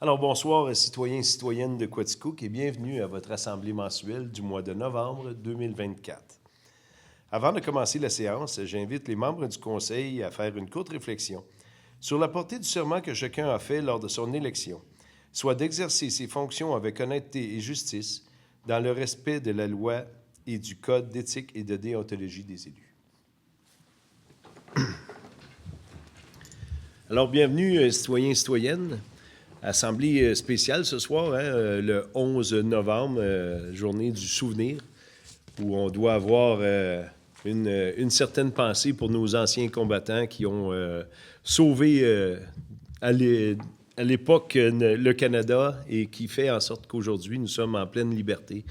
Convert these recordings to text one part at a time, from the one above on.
Alors, bonsoir, citoyens et citoyennes de Quaticook, et bienvenue à votre assemblée mensuelle du mois de novembre 2024. Avant de commencer la séance, j'invite les membres du Conseil à faire une courte réflexion sur la portée du serment que chacun a fait lors de son élection, soit d'exercer ses fonctions avec honnêteté et justice, dans le respect de la loi et du code d'éthique et de déontologie des élus. Alors, bienvenue, citoyens et citoyennes. Assemblée spéciale ce soir, le 11 novembre, journée du souvenir, où on doit avoir une certaine pensée pour nos anciens combattants qui ont sauvé à l'époque le Canada et qui fait en sorte qu'aujourd'hui, nous sommes en pleine liberté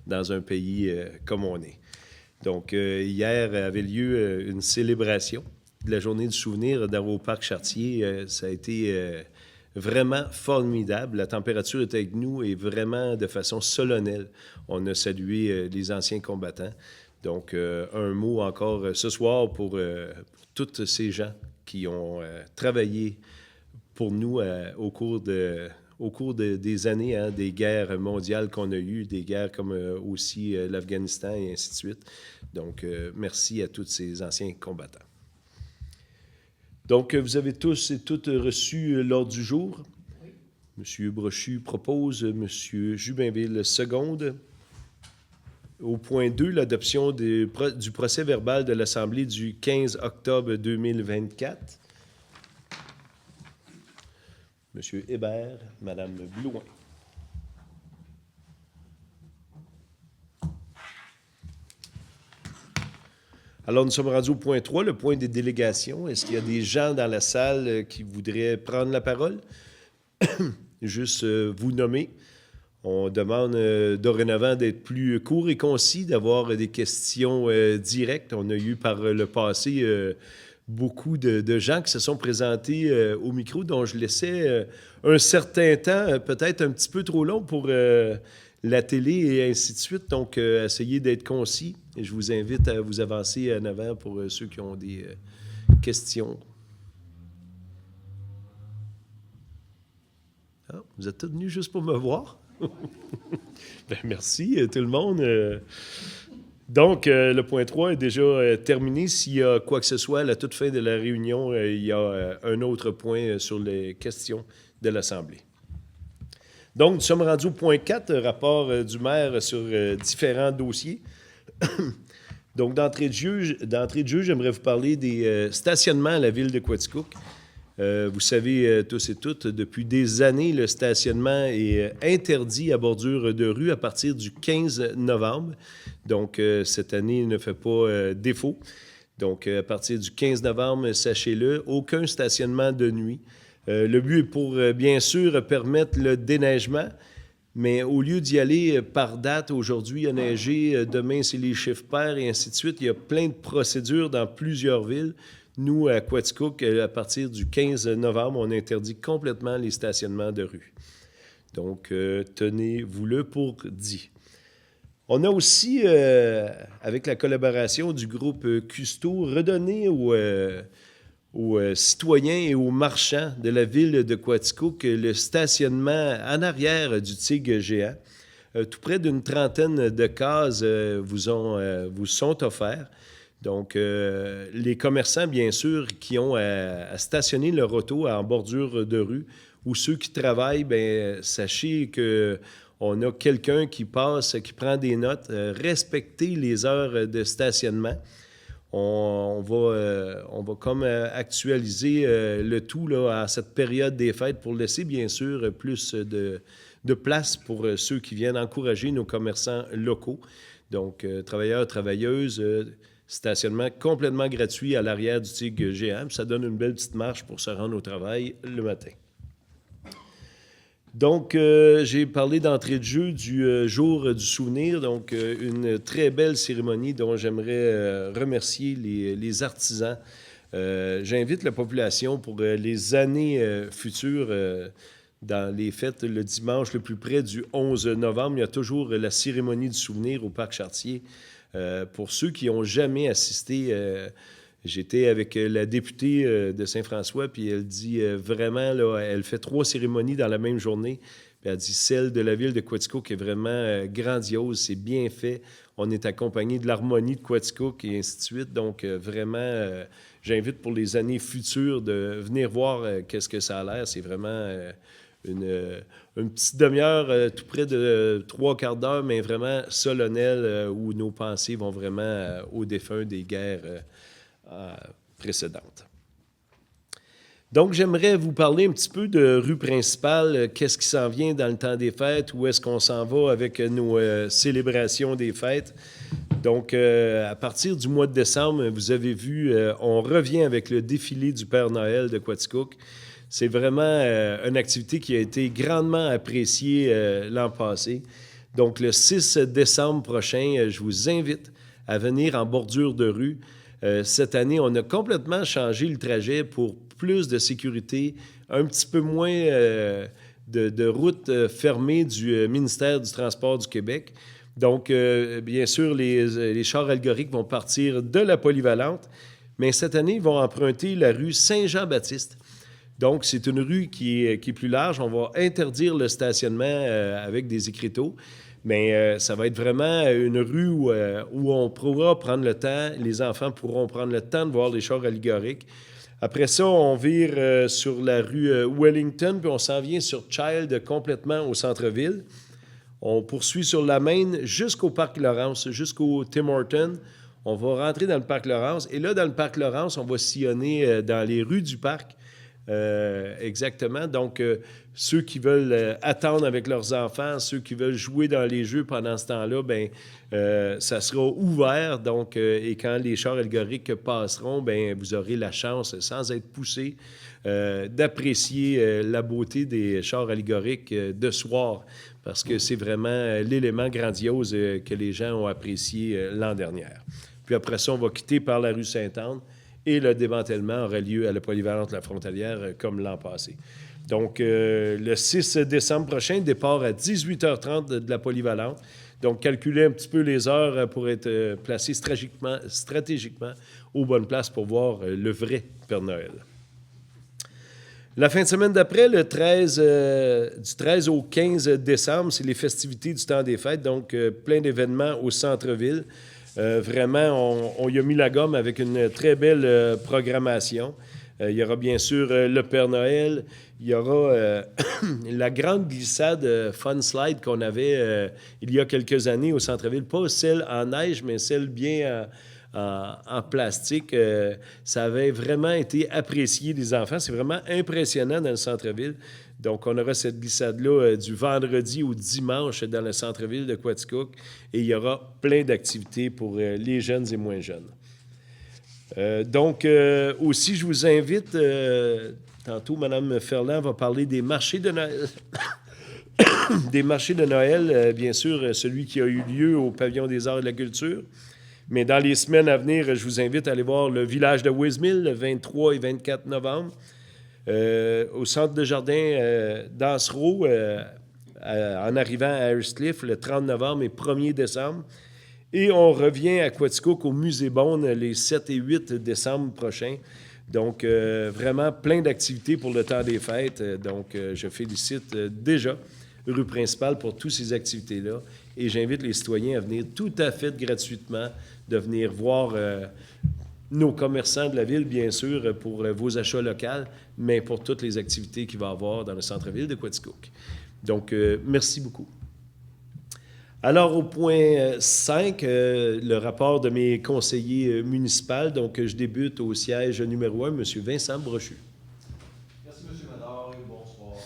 dans un pays comme on est. Donc, hier avait lieu une célébration de la journée du souvenir au Parc Chartier. Ça a été vraiment formidable. La température était avec nous et vraiment de façon solennelle, on a salué les anciens combattants. Donc, un mot encore ce soir pour tous ces gens qui ont travaillé pour nous au cours des années, des guerres mondiales qu'on a eues, des guerres comme aussi l'Afghanistan et ainsi de suite. Donc, merci à tous ces anciens combattants. Donc, vous avez tous et toutes reçu l'ordre du jour. Oui. M. Brochu propose, M. Jubinville seconde. Au point 2, l'adoption du procès verbal de l'Assemblée du 15 octobre 2024. M. Hébert, Mme Blouin. Alors, nous sommes rendus au point 3, le point des délégations. Est-ce qu'il y a des gens dans la salle qui voudraient prendre la parole? Juste vous nommer. On demande dorénavant d'être plus court et concis, d'avoir des questions directes. On a eu par le passé beaucoup de gens qui se sont présentés au micro, dont je laissais un certain temps, peut-être un petit peu trop long pour la télé et ainsi de suite. Donc, essayez d'être concis. Et je vous invite à vous avancer en avant pour ceux qui ont des questions. Ah, vous êtes tous venus juste pour me voir? Bien, merci tout le monde. Donc, le point 3 est déjà terminé. S'il y a quoi que ce soit, à la toute fin de la réunion, il y a un autre point sur les questions de l'Assemblée. Donc, nous sommes rendus au point 4, rapport du maire sur différents dossiers. Donc, d'entrée de jeu, j'aimerais vous parler des stationnements à la ville de Quaticook. Vous savez tous et toutes, depuis des années, le stationnement est interdit à bordure de rue à partir du 15 novembre. Donc, cette année ne fait pas défaut. Donc, à partir du 15 novembre, sachez-le, aucun stationnement de nuit. Le but est pour, bien sûr, permettre le déneigement, mais au lieu d'y aller par date, aujourd'hui, il a neigé, demain, c'est les chiffres pairs et ainsi de suite. Il y a plein de procédures dans plusieurs villes. Nous, à Quaticook, à partir du 15 novembre, on interdit complètement les stationnements de rue. Donc, tenez-vous-le pour dit. On a aussi, avec la collaboration du groupe Custo, redonné aux citoyens et aux marchands de la ville de Quaticook le stationnement en arrière du Tigre géant. Tout près d'une trentaine de cases vous sont offertes. Donc, les commerçants, bien sûr, qui ont à stationner leur auto en bordure de rue, ou ceux qui travaillent, bien, sachez qu'on a quelqu'un qui passe, qui prend des notes. Respectez les heures de stationnement. On va comme actualiser le tout là, à cette période des fêtes pour laisser, bien sûr, plus de place pour ceux qui viennent encourager nos commerçants locaux. Donc, travailleurs, travailleuses, stationnement complètement gratuit à l'arrière du Tigre géant. Ça donne une belle petite marche pour se rendre au travail le matin. Donc, j'ai parlé d'entrée de jeu du jour du souvenir, donc une très belle cérémonie dont j'aimerais remercier les artisans. J'invite la population pour les années futures, dans les fêtes le dimanche le plus près du 11 novembre, il y a toujours la cérémonie du souvenir au Parc Chartier. Pour ceux qui n'ont jamais assisté, J'étais avec la députée de Saint-François, puis elle dit vraiment, là, elle fait 3 cérémonies dans la même journée. Puis elle dit celle de la ville de Quaticook est vraiment grandiose, c'est bien fait. On est accompagné de l'harmonie de Quaticook et ainsi de suite. Donc, vraiment, j'invite pour les années futures de venir voir qu'est-ce que ça a l'air. C'est vraiment une petite demi-heure, tout près de 3/4 d'heure, mais vraiment solennelle, où nos pensées vont vraiment aux défunts des guerres précédentes. Donc, j'aimerais vous parler un petit peu de rue principale, qu'est-ce qui s'en vient dans le temps des fêtes, où est-ce qu'on s'en va avec nos célébrations des fêtes. Donc, à partir du mois de décembre, vous avez vu, on revient avec le défilé du Père Noël de Quaticook. C'est vraiment une activité qui a été grandement appréciée l'an passé. Donc, le 6 décembre prochain, je vous invite à venir en bordure de rue. Cette année, on a complètement changé le trajet pour plus de sécurité, un petit peu moins de routes fermées du ministère du Transport du Québec. Donc, bien sûr, les chars allégoriques vont partir de la polyvalente, mais cette année, ils vont emprunter la rue Saint-Jean-Baptiste. Donc, c'est une rue qui est plus large. On va interdire le stationnement avec des écriteaux. Mais ça va être vraiment une rue où on pourra prendre le temps, les enfants pourront prendre le temps de voir les chars allégoriques. Après ça, on vire sur la rue Wellington, puis on s'en vient sur Child complètement au centre-ville. On poursuit sur la Main jusqu'au Parc Laurence, jusqu'au Tim Hortons. On va rentrer dans le Parc Laurence. Et là, dans le Parc Laurence, on va sillonner dans les rues du parc. Exactement. Donc, ceux qui veulent attendre avec leurs enfants, ceux qui veulent jouer dans les jeux pendant ce temps-là, bien, ça sera ouvert. Donc, et quand les chars allégoriques passeront, bien, vous aurez la chance, sans être poussé, d'apprécier la beauté des chars allégoriques de soir, parce que c'est vraiment l'élément grandiose que les gens ont apprécié l'an dernier. Puis après ça, on va quitter par la rue Sainte-Anne. Et le démantèlement aura lieu à la polyvalente La Frontalière comme l'an passé. Donc, le 6 décembre prochain, départ à 18h30 de la polyvalente. Donc, calculez un petit peu les heures pour être placé stratégiquement aux bonnes places pour voir le vrai Père Noël. La fin de semaine d'après, du 13 au 15 décembre, c'est les festivités du temps des fêtes, donc plein d'événements au centre-ville. Vraiment, on y a mis la gomme avec une très belle programmation. Il y aura bien sûr le Père Noël. Il y aura la grande glissade Fun Slide qu'on avait il y a quelques années au centre-ville. Pas celle en neige, mais celle bien en plastique. Ça avait vraiment été apprécié des enfants. C'est vraiment impressionnant dans le centre-ville. Donc, on aura cette glissade-là du vendredi au dimanche dans le centre-ville de Quaticook. Et il y aura plein d'activités pour les jeunes et moins jeunes. Donc, aussi, je vous invite, tantôt, Mme Ferland va parler des marchés de Noël. Des marchés de Noël, bien sûr, celui qui a eu lieu au Pavillon des Arts et de la Culture. Mais dans les semaines à venir, je vous invite à aller voir le village de Wizmill le 23 et 24 novembre. Au centre de jardin d'Ansereau, en arrivant à Harriscliff le 30 novembre et 1er décembre. Et on revient à Quaticook au Musée Beaune les 7 et 8 décembre prochains. Donc, vraiment plein d'activités pour le temps des fêtes. Donc, je félicite déjà Rue Principale pour toutes ces activités-là. Et j'invite les citoyens à venir tout à fait gratuitement, de venir voir nos commerçants de la ville, bien sûr, pour vos achats locaux, mais pour toutes les activités qu'il va y avoir dans le centre-ville de Quaticook. Donc, merci beaucoup. Alors, au point 5, le rapport de mes conseillers municipaux. Donc, je débute au siège numéro 1, M. Vincent Brochu. Merci, M. Mador, et bonsoir.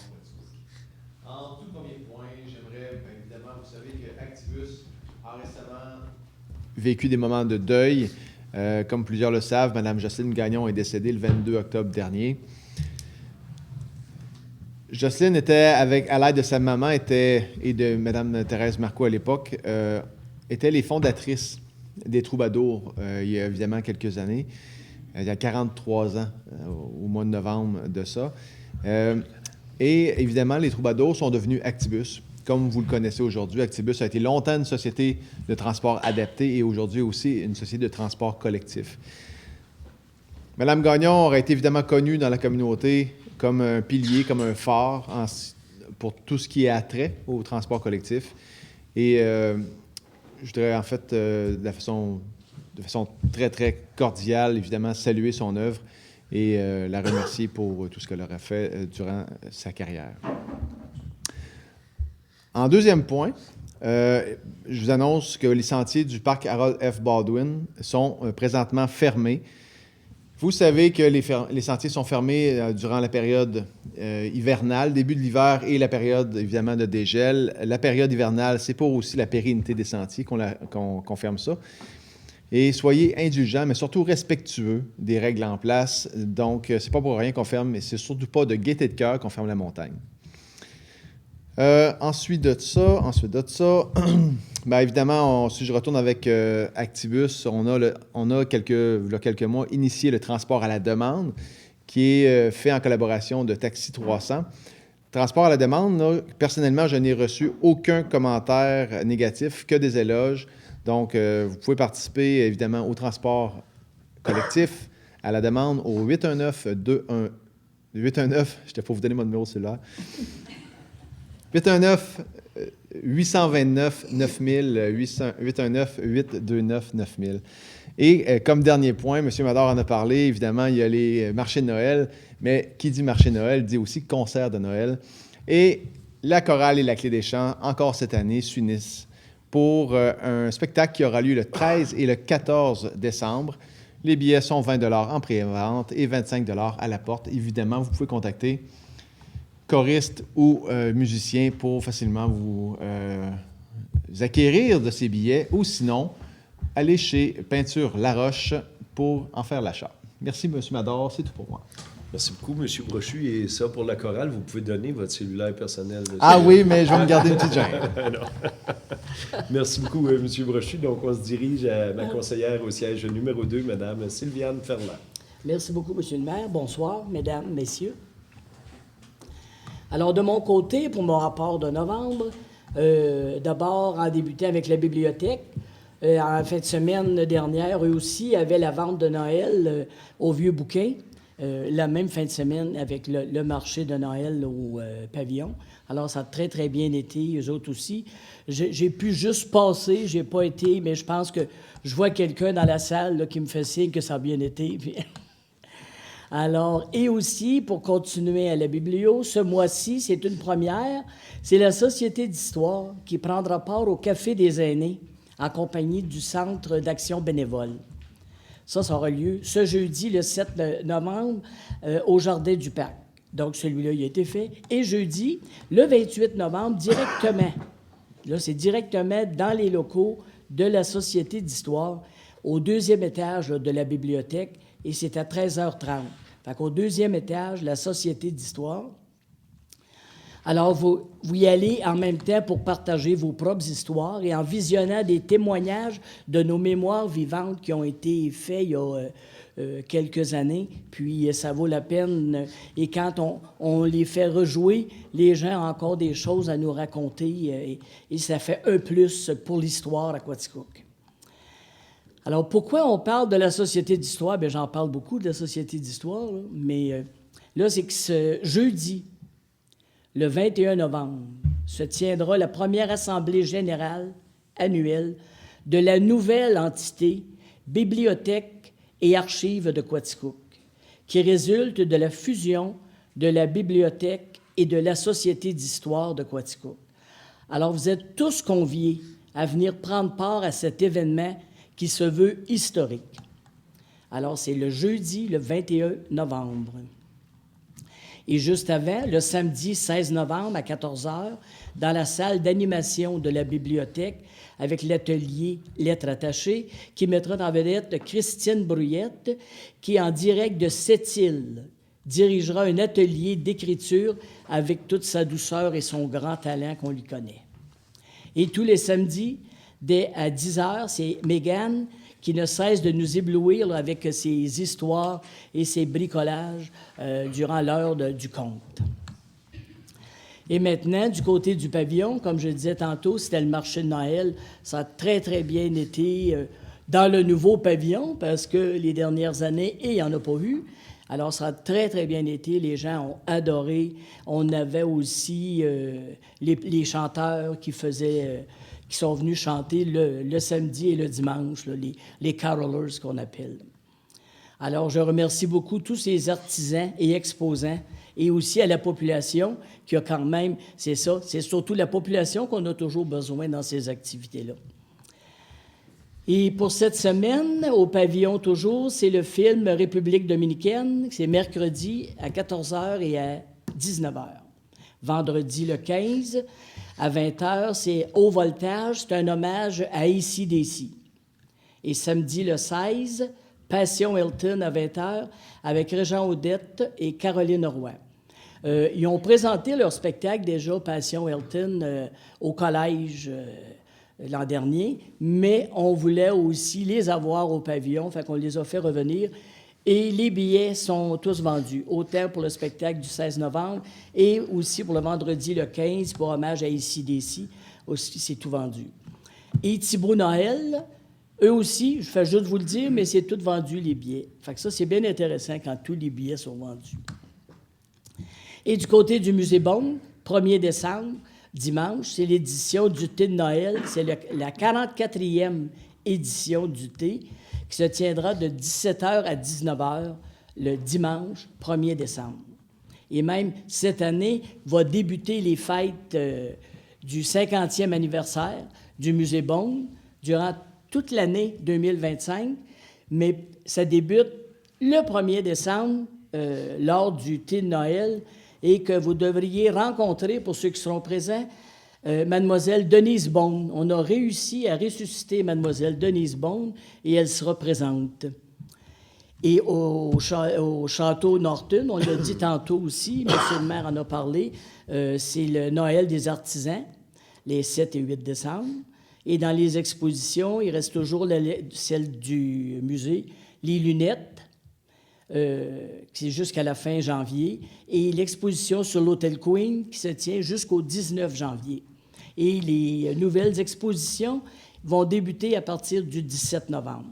En tout premier point, j'aimerais, évidemment, vous savez que Activus a récemment vécu des moments de deuil. Comme plusieurs le savent, Mme Jocelyne Gagnon est décédée le 22 octobre dernier. Jocelyne était, à l'aide de sa maman et de Mme Thérèse Marcoux à l'époque, étaient les fondatrices des Troubadours il y a évidemment quelques années, il y a 43 ans, au mois de novembre de ça. Et évidemment, les Troubadours sont devenus Activus. Comme vous le connaissez aujourd'hui, Activus a été longtemps une société de transport adapté et aujourd'hui aussi une société de transport collectif. Mme Gagnon aurait été évidemment connue dans la communauté comme un pilier, comme un phare pour tout ce qui est attrait au transport collectif. Et je voudrais en fait, de façon très, très cordiale, évidemment, saluer son œuvre et la remercier pour tout ce qu'elle aura fait durant sa carrière. En deuxième point, je vous annonce que les sentiers du parc Harold F. Baldwin sont présentement fermés. Vous savez que les sentiers sont fermés durant la période hivernale, début de l'hiver et la période, évidemment, de dégel. La période hivernale, c'est pour aussi la pérennité des sentiers qu'on ferme ça. Et soyez indulgents, mais surtout respectueux des règles en place. Donc, c'est pas pour rien qu'on ferme, mais c'est surtout pas de gaieté de cœur qu'on ferme la montagne. Ensuite de ça, bien évidemment, si je retourne avec Actibus, on a il y a quelques mois initié le transport à la demande, qui est fait en collaboration de Taxi 300. Transport à la demande, là, personnellement, je n'ai reçu aucun commentaire négatif, que des éloges. Donc, vous pouvez participer, évidemment, au transport collectif à la demande au 819-819, je t'ai pas vous donner mon numéro cellulaire, 819-829-9000, 819-829-9000. Et comme dernier point, M. Mador en a parlé, évidemment, il y a les marchés de Noël, mais qui dit marché de Noël dit aussi concert de Noël. Et la chorale et la clé des chants, encore cette année, s'unissent pour un spectacle qui aura lieu le 13 et le 14 décembre. Les billets sont 20 $ en pré-vente et 25 $ à la porte. Évidemment, vous pouvez contacter choristes ou musiciens pour facilement vous acquérir de ces billets, ou sinon, aller chez Peinture Laroche pour en faire l'achat. Merci, M. Mador, c'est tout pour moi. Merci beaucoup, M. Brochu. Et ça, pour la chorale, vous pouvez donner votre cellulaire personnel. Ah oui, mais je vais me garder une petite gêne. Merci beaucoup, M. Brochu. Donc, on se dirige à ma conseillère au siège numéro 2, Mme Sylviane Ferland. Merci beaucoup, M. le maire. Bonsoir, mesdames, messieurs. Alors, de mon côté, pour mon rapport de novembre, d'abord, en débutant avec la bibliothèque, en fin de semaine dernière, eux aussi avaient la vente de Noël au Vieux Bouquin, la même fin de semaine avec le marché de Noël au pavillon. Alors, ça a très, très bien été, eux autres aussi. J'ai pu juste passer, j'ai pas été, mais je pense que je vois quelqu'un dans la salle là, qui me fait signe que ça a bien été. Puis alors, et aussi, pour continuer à la biblio, ce mois-ci, c'est une première, c'est la Société d'histoire qui prendra part au Café des aînés en compagnie du Centre d'action bénévole. Ça aura lieu ce jeudi, le 7 novembre, au Jardin du Parc. Donc, celui-là, il a été fait. Et jeudi, le 28 novembre, directement, là, c'est directement dans les locaux de la Société d'histoire, au deuxième étage là, de la bibliothèque, et c'est à 13h30. Fait qu'au deuxième étage, la Société d'histoire. Alors, vous y allez en même temps pour partager vos propres histoires et en visionnant des témoignages de nos mémoires vivantes qui ont été faits il y a quelques années. Puis, ça vaut la peine. Et quand on les fait rejouer, les gens ont encore des choses à nous raconter et ça fait un plus pour l'histoire à Quaticook. Alors, pourquoi on parle de la Société d'histoire? Bien, j'en parle beaucoup de la Société d'histoire, là, mais là, c'est que ce jeudi, le 21 novembre, se tiendra la première assemblée générale annuelle de la nouvelle entité Bibliothèque et Archives de Quaticook, qui résulte de la fusion de la Bibliothèque et de la Société d'histoire de Quaticook. Alors, vous êtes tous conviés à venir prendre part à cet événement qui se veut historique. Alors, c'est le jeudi, le 21 novembre. Et juste avant, le samedi 16 novembre à 14h, dans la salle d'animation de la bibliothèque, avec l'atelier Lettres attachées, qui mettra en vedette Christine Bruyette, qui, en direct de Sept-Îles, dirigera un atelier d'écriture avec toute sa douceur et son grand talent qu'on lui connaît. Et tous les samedis, dès à 10h, c'est Mégane qui ne cesse de nous éblouir là, avec ses histoires et ses bricolages durant l'heure du conte. Et maintenant, du côté du pavillon, comme je le disais tantôt, c'était le marché de Noël. Ça a très, très bien été. dans le nouveau pavillon, parce que les dernières années, il n'y en a pas eu. Alors, ça a très, très bien été. Les gens ont adoré. On avait aussi les chanteurs qui sont venus chanter le samedi et le dimanche, là, les carolers qu'on appelle. Alors, je remercie beaucoup tous ces artisans et exposants et aussi à la population qui a quand même, c'est ça, c'est surtout la population qu'on a toujours besoin dans ces activités-là. Et pour cette semaine, au pavillon toujours, c'est le film République dominicaine. C'est mercredi à 14h et à 19h. Vendredi le 15 à 20h, c'est Haut Voltage. C'est un hommage à AC/DC. Et samedi le 16, Passion Hilton à 20h avec Régent Audette et Caroline Roy. Ils ont présenté leur spectacle déjà, Passion Hilton, au collège l'an dernier, mais on voulait aussi les avoir au pavillon, fait qu'on les a fait revenir. Et les billets sont tous vendus, autant pour le spectacle du 16 novembre et aussi pour le vendredi le 15, pour hommage à AC/DC, aussi c'est tout vendu. Et Thibaut Noël, eux aussi, je fais juste vous le dire, mais c'est tout vendu, les billets. Fait que ça, c'est bien intéressant quand tous les billets sont vendus. Et du côté du Musée Bond, 1er décembre, dimanche, c'est l'édition du thé de Noël. C'est la 44e édition du thé qui se tiendra de 17h à 19h le dimanche 1er décembre. Et même cette année, va débuter les fêtes du 50e anniversaire du Musée Bond durant toute l'année 2025, mais ça débute le 1er décembre lors du thé de Noël et que vous devriez rencontrer, pour ceux qui seront présents, Mademoiselle Denise Bond. On a réussi à ressusciter Mademoiselle Denise Bond et elle sera présente. Et au château Norton, on l'a dit tantôt aussi, M. le maire en a parlé, c'est le Noël des artisans, les 7 et 8 décembre. Et dans les expositions, il reste toujours celle du musée, les lunettes, c'est jusqu'à la fin janvier, et l'exposition sur l'Hôtel Queen qui se tient jusqu'au 19 janvier. Et les nouvelles expositions vont débuter à partir du 17 novembre.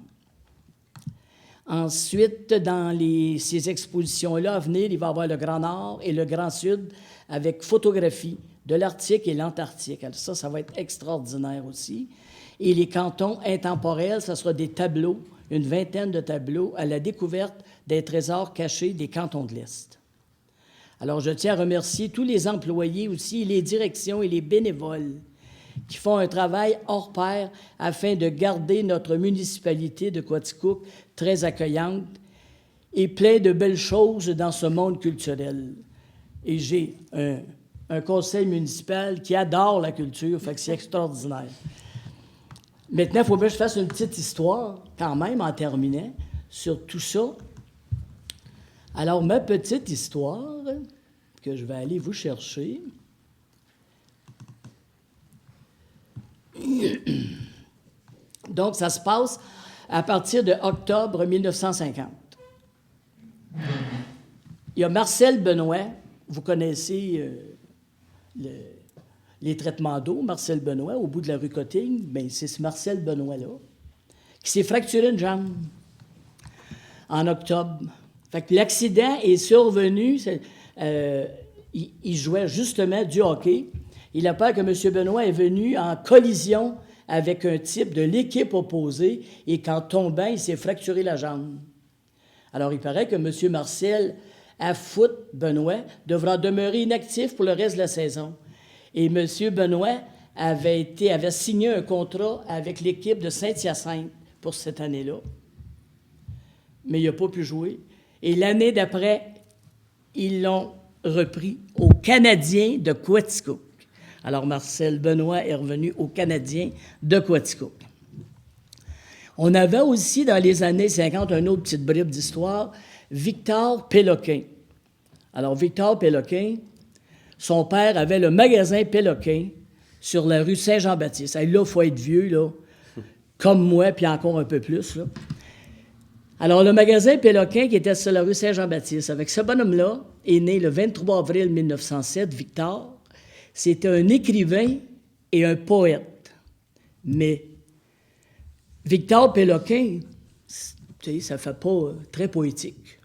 Ensuite, dans ces expositions-là à venir, il va y avoir le Grand Nord et le Grand Sud avec photographie de l'Arctique et l'Antarctique. Alors ça va être extraordinaire aussi. Et les cantons intemporels, ça sera des tableaux, une vingtaine de tableaux à la découverte des trésors cachés des cantons de l'Est. Alors, je tiens à remercier tous les employés aussi, les directions et les bénévoles qui font un travail hors pair afin de garder notre municipalité de Quaticook très accueillante et plein de belles choses dans ce monde culturel. Et j'ai un conseil municipal qui adore la culture, fait que c'est extraordinaire. Maintenant, il faut bien que je fasse une petite histoire, quand même, en terminant, sur tout ça. Alors, ma petite histoire, que je vais aller vous chercher. Donc, ça se passe à partir de octobre 1950. Il y a Marcel Benoît, vous connaissez les traitements d'eau, Marcel Benoît, au bout de la rue Cotting, bien, c'est ce Marcel Benoît-là, qui s'est fracturé une jambe en octobre. Fait que l'accident est survenu, il jouait justement du hockey. Il a peur que M. Benoît est venu en collision avec un type de l'équipe opposée et qu'en tombant, il s'est fracturé la jambe. Alors, il paraît que M. Marcel Afout Benoît devra demeurer inactif pour le reste de la saison. Et M. Benoît avait signé un contrat avec l'équipe de Saint-Hyacinthe pour cette année-là. Mais il n'a pas pu jouer. Et l'année d'après, ils l'ont repris aux Canadiens de Quaticook. Alors, Marcel Benoît est revenu aux Canadiens de Quaticook. On avait aussi, dans les années 50, une autre petite bribe d'histoire, Victor Péloquin. Alors, Victor Péloquin, son père avait le magasin Péloquin sur la rue Saint-Jean-Baptiste. Là, il faut être vieux, là, comme moi, puis encore un peu plus, là. Alors, le magasin Péloquin, qui était sur la rue Saint-Jean-Baptiste, avec ce bonhomme-là, est né le 23 avril 1907, Victor. C'était un écrivain et un poète. Mais Victor Péloquin, tu sais, ça fait pas très poétique.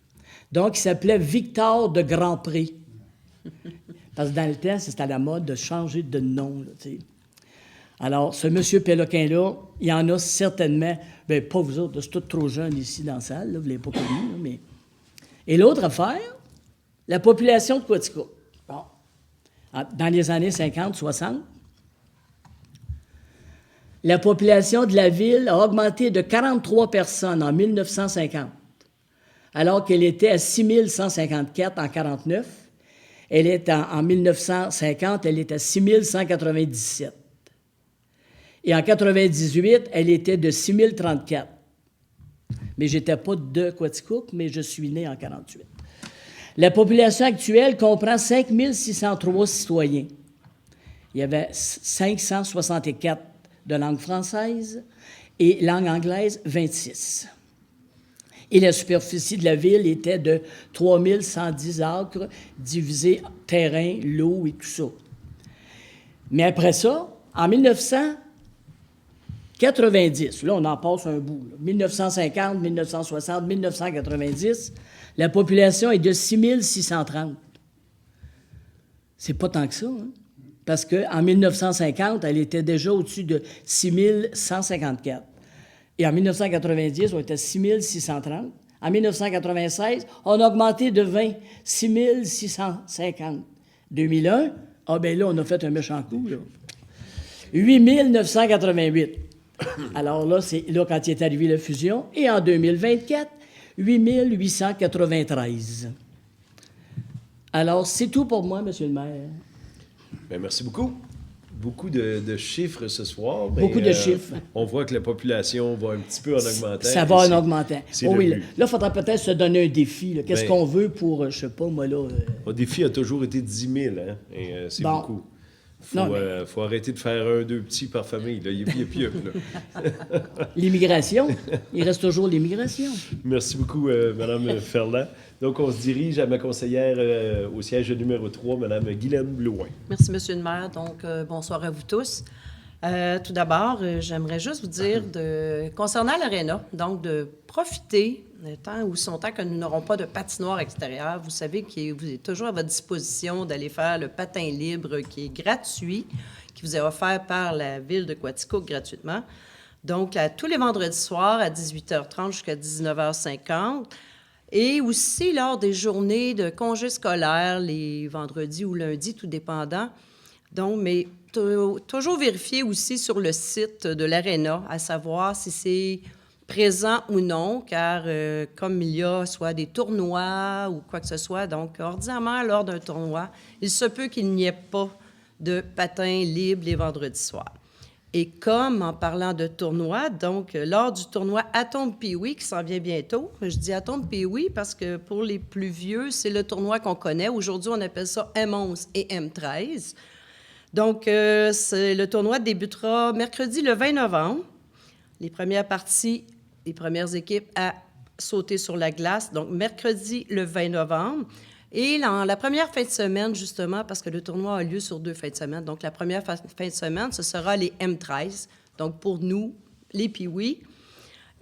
Donc, il s'appelait Victor de Grandpré. Parce que dans le temps, c'était à la mode de changer de nom, là, tu sais. Alors, ce monsieur Péloquin-là, il y en a certainement, bien, pas vous autres, c'est tous trop jeunes ici dans la salle, là, vous ne l'avez pas connu, là, mais... Et l'autre affaire, la population de Quaticook. Bon. Dans les années 50, 60, la population de la ville a augmenté de 43 personnes en 1950, alors qu'elle était à 6 154 en 1949. Elle est en 1950, elle est à 6 197. Et en 1998, elle était de 6 034. Mais je n'étais pas de Quaticook, mais je suis né en 1948. La population actuelle comprend 5 603 citoyens. Il y avait 564 de langue française et langue anglaise, 26. Et la superficie de la ville était de 3 110 acres, divisés terrain, l'eau et tout ça. Mais après ça, en 1990, là, on en passe un bout, là, 1950, 1960, 1990, la population est de 6 630. C'est pas tant que ça, hein? Parce qu'en 1950, elle était déjà au-dessus de 6 154. Et en 1990, on était à 6 630. En 1996, on a augmenté de 20, 6 650. 2001, ah ben là, on a fait un méchant coup, là. 8 988. Alors là, c'est là quand il est arrivé la fusion. Et en 2024, 8 893. Alors, c'est tout pour moi, Monsieur le maire. Bien, merci beaucoup. Beaucoup de chiffres ce soir. Beaucoup de chiffres. On voit que la population va un petit peu en augmentant. Ça va en augmentant. C'est Oh, le oui, but. là, il faudra peut-être se donner un défi. Là. Qu'est-ce Ben, qu'on veut pour, je sais pas, moi, là... Mon défi a toujours été 10 000, hein? Et c'est Bon. beaucoup. Non, Faut arrêter de faire 1, 2 petits par famille. Là. Il y a plus, là. L'immigration. Il reste toujours l'immigration. Merci beaucoup, Mme Ferland. Donc, on se dirige à ma conseillère au siège numéro 3, Mme Guylaine Blouin. Merci, Monsieur le maire. Donc, bonsoir à vous tous. Tout d'abord, j'aimerais juste vous dire, concernant l'aréna, donc de profiter, tant que nous n'aurons pas de patinoire extérieure, vous savez que vous êtes toujours à votre disposition d'aller faire le patin libre qui est gratuit, qui vous est offert par la ville de Quaticook gratuitement. Donc, tous les vendredis soirs à 18h30 jusqu'à 19h50. Et aussi lors des journées de congés scolaires, les vendredis ou lundis, tout dépendant. Donc, mais toujours vérifier aussi sur le site de l'aréna, à savoir si c'est présent ou non, car comme il y a soit des tournois ou quoi que ce soit, donc ordinairement, lors d'un tournoi, il se peut qu'il n'y ait pas de patin libre les vendredis soirs. Et comme, en parlant de tournoi, donc, lors du tournoi Atom Pee-Wee, qui s'en vient bientôt, je dis Atom Pee-Wee parce que pour les plus vieux, c'est le tournoi qu'on connaît. Aujourd'hui, on appelle ça M11 et M13. Donc, le tournoi débutera mercredi le 20 novembre. Les premières parties, les premières équipes à sauter sur la glace, donc mercredi le 20 novembre. Et la première fin de semaine, justement, parce que le tournoi a lieu sur 2 fins de semaine, donc la première fin de semaine, ce sera les M13, donc pour nous, les Pee-Wee.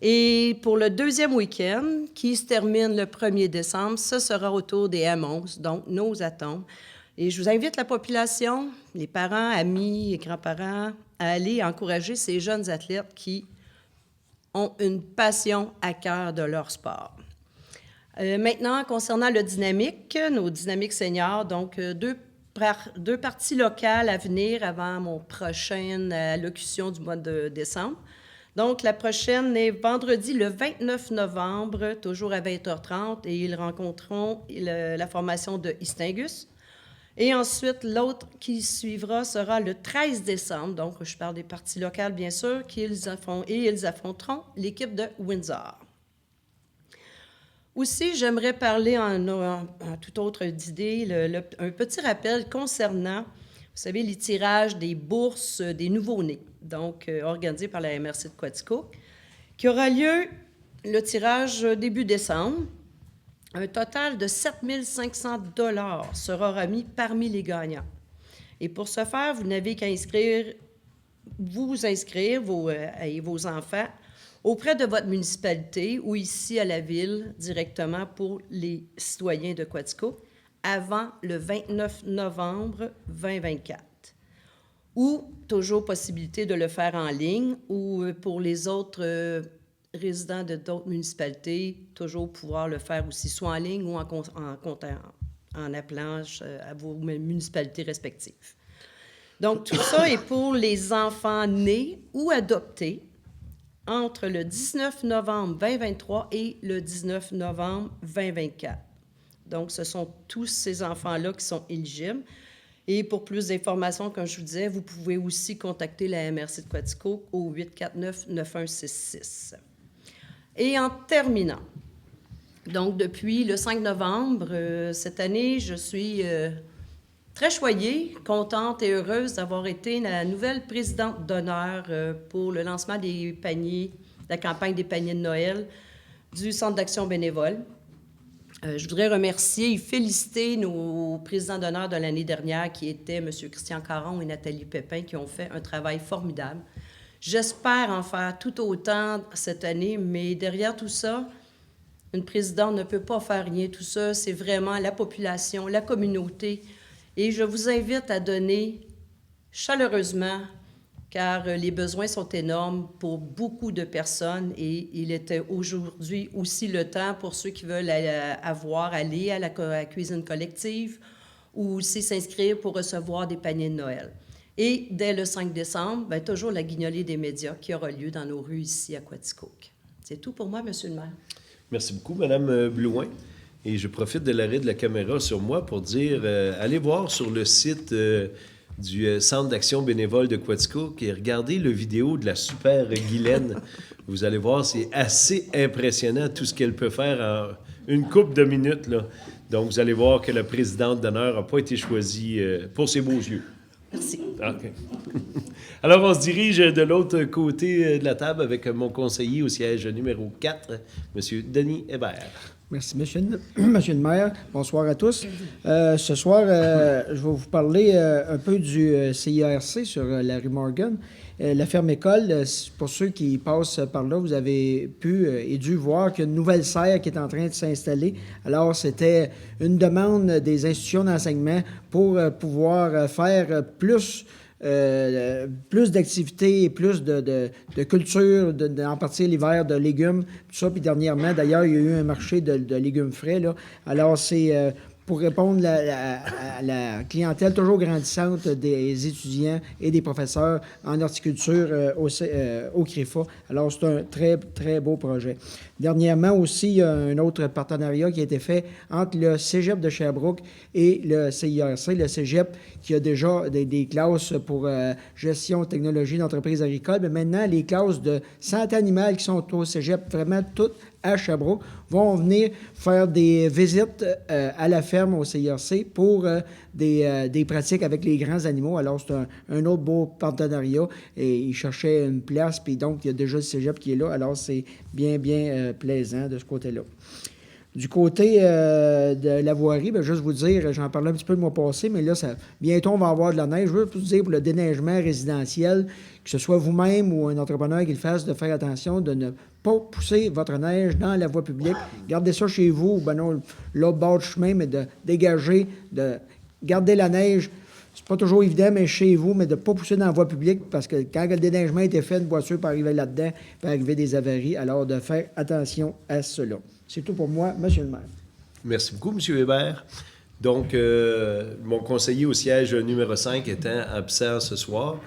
Et pour le deuxième week-end, qui se termine le 1er décembre, ce sera autour des M11, donc nos atomes. Et je vous invite la population, les parents, amis et grands-parents, à aller encourager ces jeunes athlètes qui ont une passion à cœur de leur sport. Maintenant, concernant le dynamique, nos dynamiques seniors, donc deux parties locales à venir avant mon prochaine allocution du mois de décembre. Donc, la prochaine est vendredi le 29 novembre, toujours à 20h30, et ils rencontreront la formation de Istingus. Et ensuite, l'autre qui suivra sera le 13 décembre, donc je parle des parties locales, bien sûr, ils affronteront l'équipe de Windsor. Aussi, j'aimerais parler en toute autre idée, un petit rappel concernant, vous savez, les tirages des bourses des nouveau-nés, donc organisés par la MRC de Quaticook, qui aura lieu le tirage début décembre. Un total de 7 500 $ sera remis parmi les gagnants. Et pour ce faire, vous n'avez qu'à vos enfants auprès de votre municipalité ou ici à la ville, directement pour les citoyens de Quaticook, avant le 29 novembre 2024. Ou toujours possibilité de le faire en ligne, ou pour les autres résidents de d'autres municipalités, toujours pouvoir le faire aussi soit en ligne ou en appelant à vos municipalités respectives. Donc, tout ça est pour les enfants nés ou adoptés entre le 19 novembre 2023 et le 19 novembre 2024. Donc, ce sont tous ces enfants-là qui sont éligibles. Et pour plus d'informations, comme je vous disais, vous pouvez aussi contacter la MRC de Quaticook au 849-9166. Et en terminant, donc depuis le 5 novembre, cette année, je suis très choyée, contente et heureuse d'avoir été la nouvelle présidente d'honneur pour le lancement des paniers, la campagne des paniers de Noël du Centre d'action bénévole. Je voudrais remercier et féliciter nos présidents d'honneur de l'année dernière, qui étaient M. Christian Caron et Nathalie Pépin, qui ont fait un travail formidable. J'espère en faire tout autant cette année, mais derrière tout ça, une présidente ne peut pas faire rien. Tout ça, c'est vraiment la population, la communauté. Et je vous invite à donner chaleureusement, car les besoins sont énormes pour beaucoup de personnes et il était aujourd'hui aussi le temps pour ceux qui veulent aller à la cuisine collective ou aussi s'inscrire pour recevoir des paniers de Noël. Et dès le 5 décembre, bien, toujours la guignolée des médias qui aura lieu dans nos rues ici à Quaticook. C'est tout pour moi, Monsieur le maire. Merci beaucoup, Mme Blouin. Et je profite de l'arrêt de la caméra sur moi pour dire, allez voir sur le site du Centre d'action bénévole de Quaticook et regardez le vidéo de la super Guylaine. Vous allez voir, c'est assez impressionnant tout ce qu'elle peut faire en une couple de minutes, là. Donc, vous allez voir que la présidente d'honneur n'a pas été choisie pour ses beaux yeux. Merci. OK. Alors, on se dirige de l'autre côté de la table avec mon conseiller au siège numéro 4, M. Denis Hébert. Merci, monsieur le maire. Bonsoir à tous. Ce soir, je vais vous parler un peu du CIRC sur la rue Morgan. La ferme-école, pour ceux qui passent par là, vous avez pu et dû voir qu'il y a une nouvelle serre qui est en train de s'installer. Alors, c'était une demande des institutions d'enseignement pour pouvoir faire plus d'activités et plus de culture, en partie l'hiver, de légumes, tout ça. Puis dernièrement, d'ailleurs, il y a eu un marché de légumes frais, là. Alors, c'est pour répondre à la clientèle toujours grandissante des étudiants et des professeurs en horticulture au CREFA. Alors, c'est un très, très beau projet. Dernièrement aussi, il y a un autre partenariat qui a été fait entre le Cégep de Sherbrooke et le CIRC. Le Cégep qui a déjà des classes pour gestion, technologie d'entreprise agricole, mais maintenant, les classes de santé animale qui sont au Cégep, vraiment toutes à Sherbrooke, vont venir faire des visites à la ferme au CIRC pour des pratiques avec les grands animaux. Alors, c'est un autre beau partenariat et ils cherchaient une place, puis donc, il y a déjà le Cégep qui est là. Alors, c'est bien, bien plaisant de ce côté-là. Du côté de la voirie, bien, juste vous dire, j'en parlais un petit peu le mois passé, mais là, bientôt, on va avoir de la neige. Je veux vous dire, pour le déneigement résidentiel, que ce soit vous-même ou un entrepreneur qui le fasse, de faire attention de ne pas pousser votre neige dans la voie publique. Gardez ça chez vous, ben non, l'autre bord du chemin, mais de dégager, de garder la neige. C'est pas toujours évident, mais chez vous, mais de ne pas pousser dans la voie publique, parce que quand le déneigement est fait, une voiture peut arriver là-dedans, peut arriver des avaries. Alors, de faire attention à cela. C'est tout pour moi, Monsieur le maire. Merci beaucoup, M. Hébert. Donc, mon conseiller au siège numéro 5 étant absent ce soir,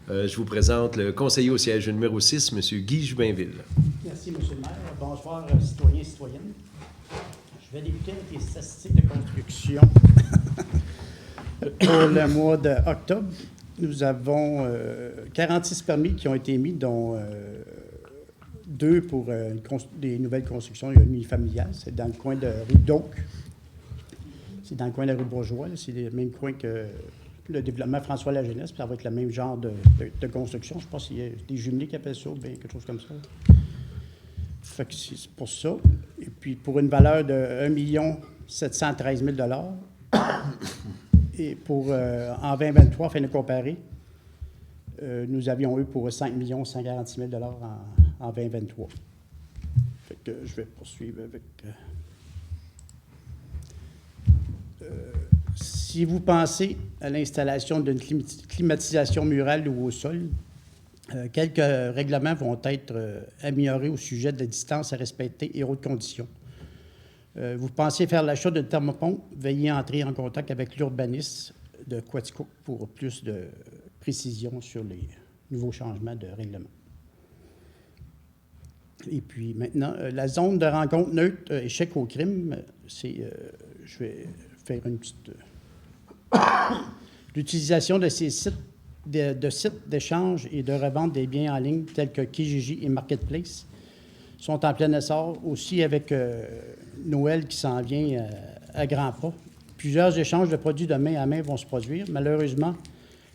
je vous présente le conseiller au siège numéro 6, M. Guy Jubinville. Merci, M. le maire. Bonsoir, citoyens et citoyennes. Je vais débuter avec les statistiques de construction. Pour le mois d'octobre, nous avons 46 permis qui ont été émis, dont 2 pour des nouvelles constructions unifamiliales. C'est dans le coin de rue d'Oak. C'est dans le coin de la rue Bourgeois. C'est le même coin que le développement François La Jeunesse, puis ça va être le même genre de construction. Je pense qu'il y a des jumelés qui appellent ça, ou bien quelque chose comme ça. Fait que c'est pour ça. Et puis pour une valeur de 1 713 000 $. Et pour en 2023, afin de comparer, nous avions eu pour 5 146 000 $ en 2023. Fait que je vais poursuivre avec... si vous pensez à l'installation d'une climatisation murale ou au sol, quelques règlements vont être améliorés au sujet de la distance à respecter et autres conditions. Vous pensez faire l'achat de thermopompe, veuillez entrer en contact avec l'urbaniste de Quaticook pour plus de précision sur les nouveaux changements de règlement. Et puis maintenant, la zone de rencontre neutre, échec au crime, c'est, je vais faire une petite... L'utilisation de ces sites de sites d'échange et de revente des biens en ligne tels que Kijiji et Marketplace sont en plein essor, aussi avec Noël qui s'en vient à grands pas. Plusieurs échanges de produits de main à main vont se produire. Malheureusement,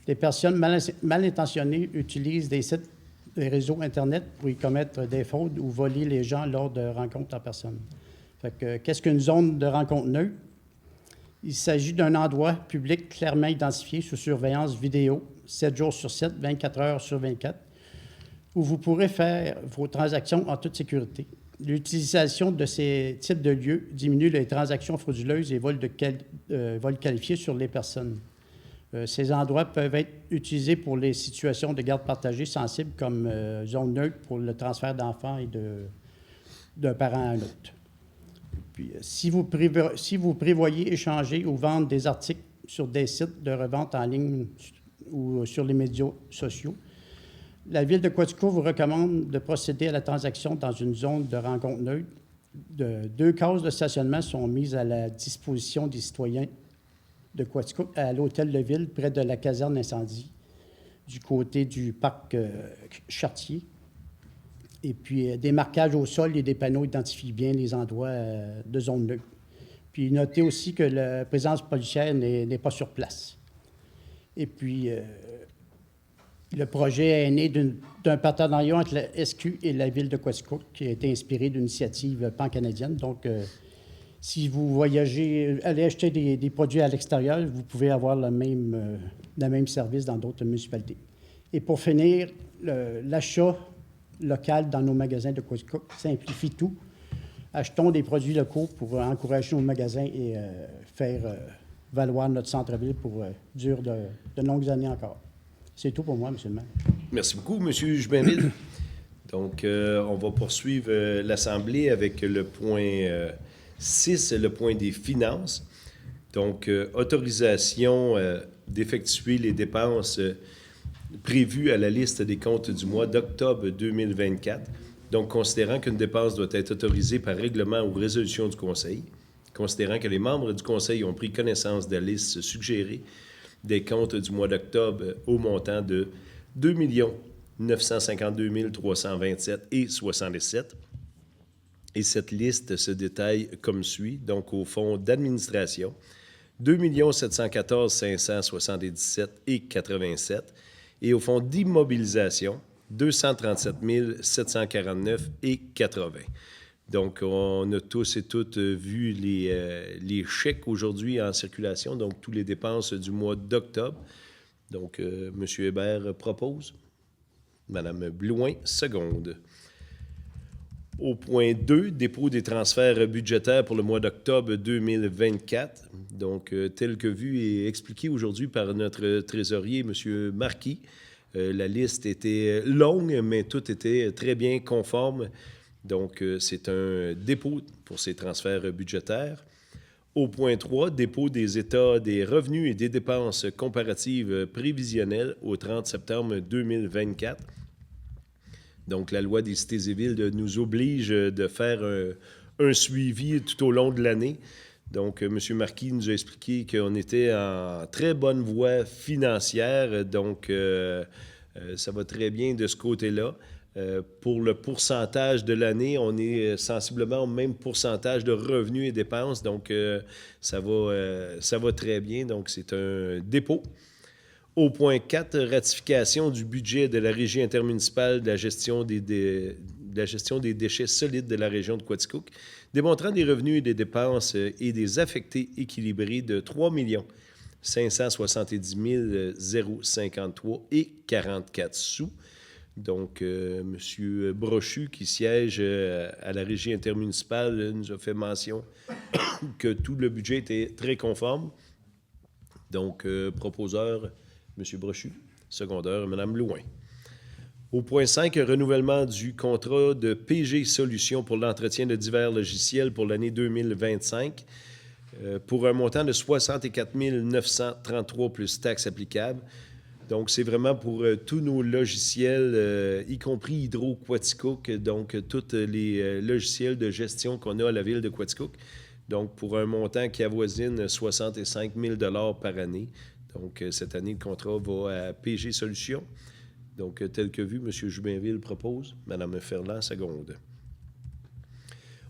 les personnes mal intentionnées utilisent des sites, des réseaux Internet pour y commettre des fraudes ou voler les gens lors de rencontres en personne. Fait que, qu'est-ce qu'une zone de rencontre neutre? Il s'agit d'un endroit public clairement identifié sous surveillance vidéo, 7 jours sur 7, 24 heures sur 24, où vous pourrez faire vos transactions en toute sécurité. L'utilisation de ces types de lieux diminue les transactions frauduleuses et vols qualifiés sur les personnes. Ces endroits peuvent être utilisés pour les situations de garde partagée sensibles comme zone neutre pour le transfert d'enfants et d'un parent à un autre. Puis, si vous prévoyez échanger ou vendre des articles sur des sites de revente en ligne ou sur les médias sociaux, la Ville de Quaticook vous recommande de procéder à la transaction dans une zone de rencontre neutre. 2 cases de stationnement sont mises à la disposition des citoyens de Quaticook à l'hôtel de ville près de la caserne d'incendie du côté du parc Chartier. Et puis, des marquages au sol et des panneaux identifient bien les endroits de zone neutre. Puis, notez aussi que la présence policière n'est pas sur place. Et puis, le projet est né d'un partenariat entre la SQ et la Ville de Quaticook qui a été inspiré d'une initiative pan-canadienne. Donc, si vous voyagez, allez acheter des produits à l'extérieur, vous pouvez avoir le même service dans d'autres municipalités. Et pour finir, l'achat local dans nos magasins de Quaticook simplifie tout. Achetons des produits locaux pour encourager nos magasins et faire valoir notre centre-ville pour durer de longues années encore. C'est tout pour moi, M. le maire. Merci beaucoup, M. Jubinville. Donc, on va poursuivre l'Assemblée avec le point 6, le point des finances. Donc, autorisation d'effectuer les dépenses prévues à la liste des comptes du mois d'octobre 2024. Donc, considérant qu'une dépense doit être autorisée par règlement ou résolution du Conseil, considérant que les membres du Conseil ont pris connaissance de la liste suggérée des comptes du mois d'octobre au montant de 2 952 327 et 67. Et cette liste se détaille comme suit. Donc, au fonds d'administration, 2 714 577 et 87. Et au fonds d'immobilisation, 237 749 et 80. Donc, on a tous et toutes vu les chèques aujourd'hui en circulation, donc toutes les dépenses du mois d'octobre. Donc, M. Hébert propose. Mme Blouin, seconde. Au point 2, dépôt des transferts budgétaires pour le mois d'octobre 2024. Donc, tel que vu et expliqué aujourd'hui par notre trésorier, M. Marquis. La liste était longue, mais tout était très bien conforme. Donc, c'est un dépôt pour ces transferts budgétaires. Au point 3, dépôt des états des revenus et des dépenses comparatives prévisionnelles au 30 septembre 2024. Donc, la loi des cités et villes nous oblige de faire un suivi tout au long de l'année. Donc, M. Marquis nous a expliqué qu'on était en très bonne voie financière. Donc, ça va très bien de ce côté-là. Pour le pourcentage de l'année, on est sensiblement au même pourcentage de revenus et dépenses. Donc, ça va très bien. Donc, c'est un dépôt. Au point 4, ratification du budget de la Régie intermunicipale de la gestion des déchets solides de la région de Quaticook, démontrant des revenus et des dépenses et des affectés équilibrés de 3 570 053 et 44 sous. Donc, M. Brochu, qui siège à la régie intermunicipale, nous a fait mention que tout le budget était très conforme. Donc, proposeur, M. Brochu. Secondeur, Mme Blouin. Au point 5, renouvellement du contrat de PG Solutions pour l'entretien de divers logiciels pour l'année 2025 pour un montant de 64 933 plus taxes applicables. Donc, c'est vraiment pour tous nos logiciels, y compris Hydro-Quaticook, donc tous les logiciels de gestion qu'on a à la ville de Quaticook. Donc, pour un montant qui avoisine 65 000 $ par année. Donc, cette année, le contrat va à PG Solutions. Donc, tel que vu, M. Joubinville propose, Mme Ferland seconde.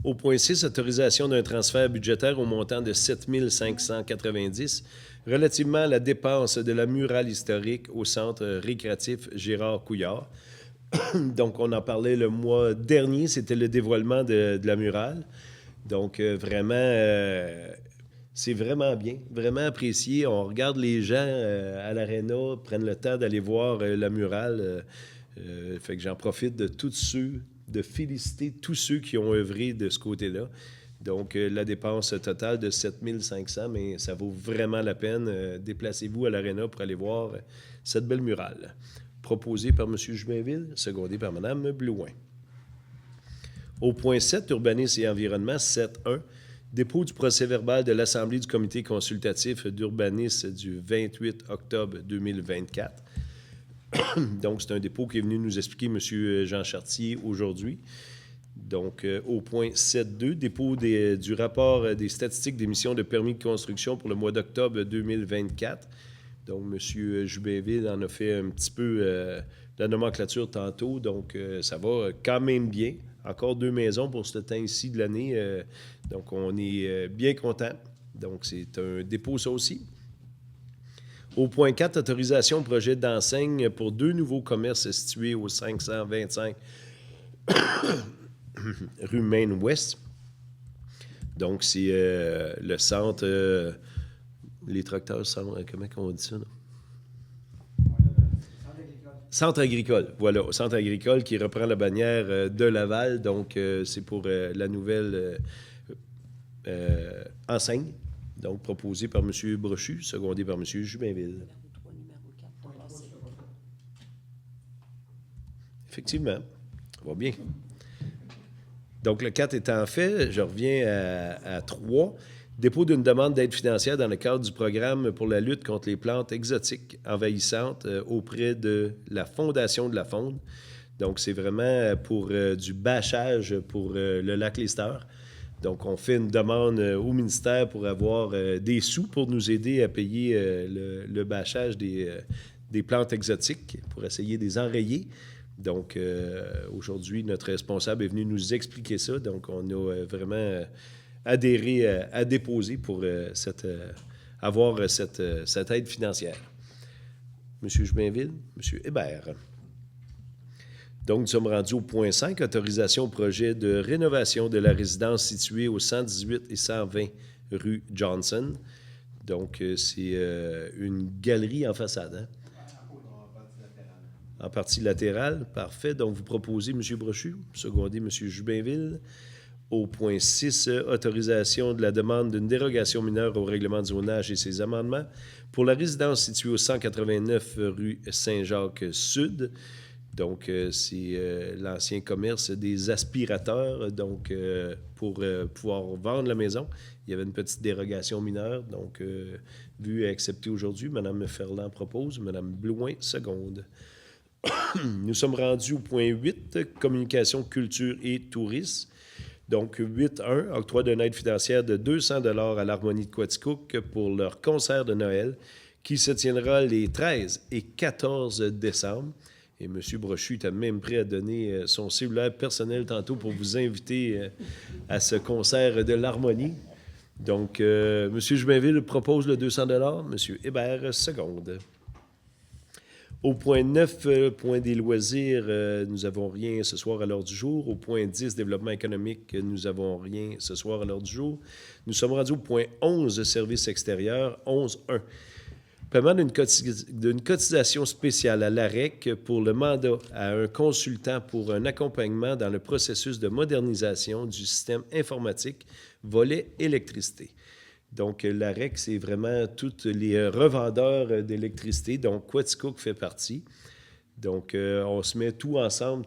Au point 6, autorisation d'un transfert budgétaire au montant de 7 590 relativement à la dépense de la murale historique au centre récréatif Gérard Couillard. Donc, on en parlait le mois dernier, c'était le dévoilement de la murale. Donc, vraiment, c'est vraiment bien, vraiment apprécié. On regarde les gens à l'aréna, prennent le temps d'aller voir la murale. Fait que j'en profite de féliciter tous ceux qui ont œuvré de ce côté-là. Donc, la dépense totale de 7 500, mais ça vaut vraiment la peine. Déplacez-vous à l'aréna pour aller voir cette belle murale. Proposée par M. Joubinville, secondée par Mme Blouin. Au point 7, urbanisme et environnement, 7.1, dépôt du procès-verbal de l'Assemblée du comité consultatif d'urbanisme du 28 octobre 2024. Donc, c'est un dépôt qui est venu nous expliquer M. Jean Chartier aujourd'hui. Donc, au point 7.2, dépôt du rapport des statistiques d'émission de permis de construction pour le mois d'octobre 2024. Donc, M. Joubinville en a fait un petit peu la nomenclature tantôt. Donc, ça va quand même bien. Encore 2 maisons pour ce temps-ci de l'année. Donc, on est bien content. Donc, c'est un dépôt, ça aussi. Au point 4, autorisation projet d'enseigne pour 2 nouveaux commerces situés au 525 rue Maine-Ouest. Donc, c'est le centre... les tracteurs, comment on dit ça, là? Centre agricole, voilà. Centre agricole qui reprend la bannière de Laval. Donc, c'est pour la nouvelle enseigne. Donc, proposée par M. Brochu, secondée par M. Joubinville. Effectivement, ça va bien. Donc, le 4 étant fait, je reviens à 3. Dépôt d'une demande d'aide financière dans le cadre du programme pour la lutte contre les plantes exotiques envahissantes auprès de la Fondation de la Faune. Donc, c'est vraiment pour du bâchage pour le lac Lister. Donc, on fait une demande au ministère pour avoir des sous pour nous aider à payer le bâchage des plantes exotiques pour essayer de les enrayer. Donc, aujourd'hui, notre responsable est venu nous expliquer ça. Donc, on a vraiment adhéré à déposer pour avoir cette aide financière. M. Joubinville, M. Hébert. Donc, nous sommes rendus au point 5, autorisation au projet de rénovation de la résidence située au 118 et 120 rue Johnson. Donc, c'est une galerie en façade, hein? En partie latérale, parfait. Donc, vous proposez M. Brochu, secondé M. Joubinville. Au point 6, autorisation de la demande d'une dérogation mineure au règlement de zonage et ses amendements pour la résidence située au 189 rue Saint-Jacques-Sud. Donc, c'est l'ancien commerce des aspirateurs. Donc, pour pouvoir vendre la maison, il y avait une petite dérogation mineure. Donc, vue et acceptée aujourd'hui, Mme Ferland propose, Mme Blouin seconde. Nous sommes rendus au point 8, communication, culture et tourisme. Donc, 8.1, octroi d'une aide financière de 200 $ à l'Harmonie de Quaticook pour leur concert de Noël qui se tiendra les 13 et 14 décembre. Et M. Brochu était même prêt à donner son cellulaire personnel tantôt pour vous inviter à ce concert de l'Harmonie. Donc, M. Joubinville propose le 200 $, M. Hébert seconde. Au point 9, point des loisirs, nous n'avons rien ce soir à l'heure du jour. Au point 10, développement économique, nous n'avons rien ce soir à l'heure du jour. Nous sommes rendus au point 11, services extérieurs, 11.1. Paiement d'une cotisation spéciale à l'AREC pour le mandat à un consultant pour un accompagnement dans le processus de modernisation du système informatique volet électricité. Donc, l'AREC, c'est vraiment tous les revendeurs d'électricité, donc Quaticook fait partie. Donc, on se met tous ensemble.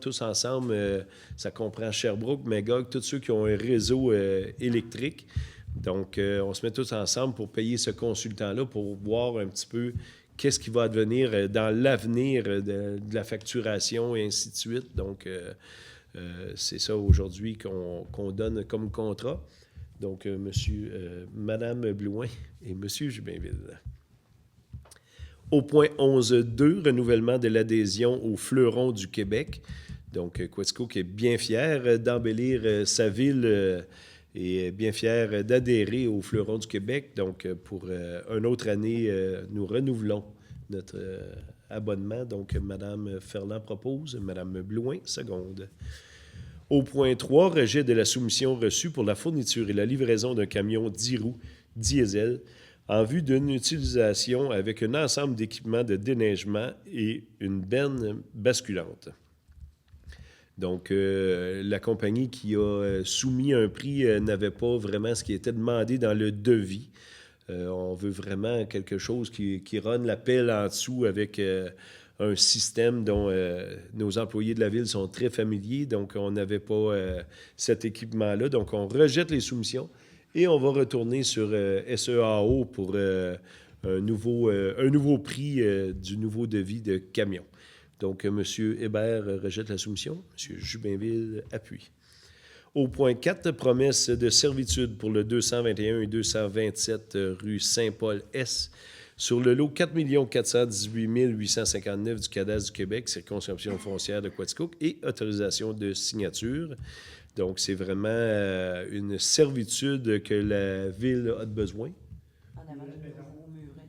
Ça comprend Sherbrooke, Magog, tous ceux qui ont un réseau électrique. Donc, on se met tous ensemble pour payer ce consultant-là pour voir un petit peu qu'est-ce qui va advenir dans l'avenir de la facturation et ainsi de suite. Donc, c'est ça aujourd'hui qu'on donne comme contrat. Donc, Madame Blouin et Monsieur Jubinville. Au point 11.2, renouvellement de l'adhésion au Fleuron du Québec. Donc, Quaticook est bien fier d'embellir sa ville et bien fier d'adhérer au Fleuron du Québec. Donc, pour une autre année, nous renouvelons notre abonnement. Donc, Mme Ferland propose, Mme Blouin seconde. Au point 3, rejet de la soumission reçue pour la fourniture et la livraison d'un camion 10 roues diesel en vue d'une utilisation avec un ensemble d'équipements de déneigement et une benne basculante. Donc, la compagnie qui a soumis un prix n'avait pas vraiment ce qui était demandé dans le devis. On veut vraiment quelque chose qui run la pelle en dessous avec un système dont nos employés de la ville sont très familiers. Donc, on n'avait pas cet équipement-là. Donc, on rejette les soumissions et on va retourner sur SEAO pour un nouveau prix du nouveau devis de camion. Donc, M. Hébert rejette la soumission. M. Jubinville appuie. Au point 4, promesse de servitude pour le 221 et 227 rue Saint-Paul-S sur le lot 4 418 859 du cadastre du Québec, circonscription foncière de Quaticook et autorisation de signature. Donc, c'est vraiment une servitude que la ville a de besoin. En avant du nouveau muret.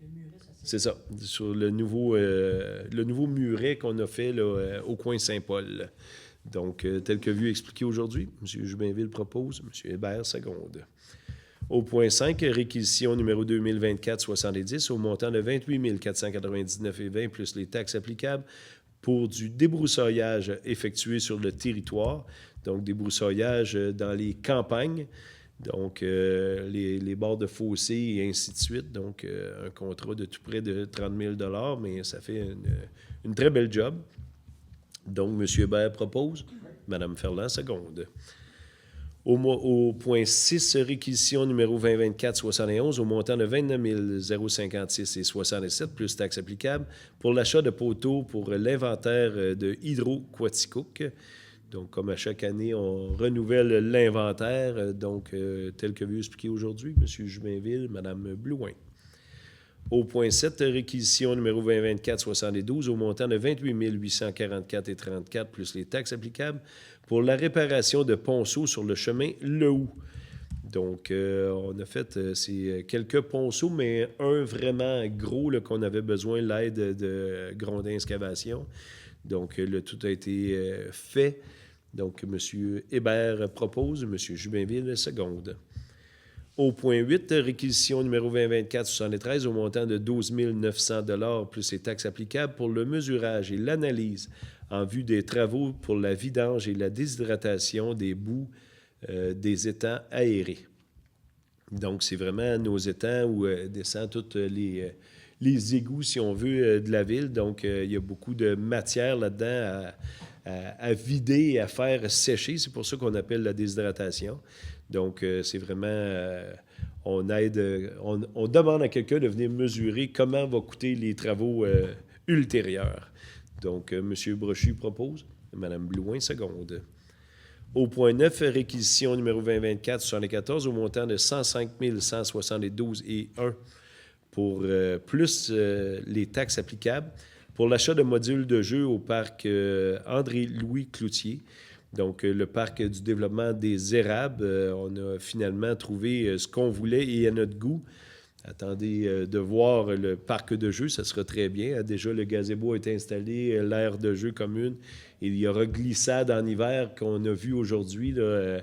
Le muret, ça C'est ça, sur le nouveau muret qu'on a fait là, au coin Saint-Paul. Donc, tel que vu expliqué aujourd'hui, M. Jubinville propose, M. Hébert seconde. Au point 5, réquisition numéro 2024-70 au montant de 28 499,20 plus les taxes applicables pour du débroussaillage effectué sur le territoire, donc débroussaillage dans les campagnes, donc les bords de fossés et ainsi de suite. Donc, un contrat de tout près de 30 000 $, mais ça fait une très belle job. Donc, M. Hébert propose, Mme Ferland seconde. Au point 6, réquisition numéro 2024-71 au montant de 29 056 et 67 plus taxes applicables pour l'achat de poteaux pour l'inventaire de Hydro-Quaticook. Donc, comme à chaque année, on renouvelle l'inventaire, donc tel que vu expliqué aujourd'hui, M. Jubinville, Mme Blouin. Au point 7, réquisition numéro 2024-72 au montant de 28 844 et 34 plus les taxes applicables pour la réparation de ponceaux sur le chemin Lehoux. Donc, on a fait ces quelques ponceaux, mais un vraiment gros là, qu'on avait besoin, l'aide de Grondin Excavation. Donc, le tout a été fait. Donc, M. Hébert propose, M. Jubinville seconde. Au point 8, réquisition numéro 2024-73 au montant de 12 900 $ plus les taxes applicables pour le mesurage et l'analyse en vue des travaux pour la vidange et la déshydratation des boues des étangs aérés. Donc, c'est vraiment nos étangs où descendent tous les égouts, si on veut, de la ville. Donc, il y a beaucoup de matière là-dedans à vider et à faire sécher. C'est pour ça qu'on appelle la déshydratation. Donc, c'est vraiment... on aide... On demande à quelqu'un de venir mesurer comment vont coûter les travaux ultérieurs. Donc, M. Brochu propose. Mme Blouin seconde. Au point 9, réquisition numéro 2024-74 au montant de 105 172 et 1 pour plus les taxes applicables pour l'achat de modules de jeu au parc André-Louis Cloutier. Donc, le parc du développement des érables, on a finalement trouvé ce qu'on voulait et à notre goût. Attendez de voir le parc de jeu, ça sera très bien. Déjà, le gazebo est installé, l'aire de jeu commune. Et il y aura glissade en hiver qu'on a vu aujourd'hui, là,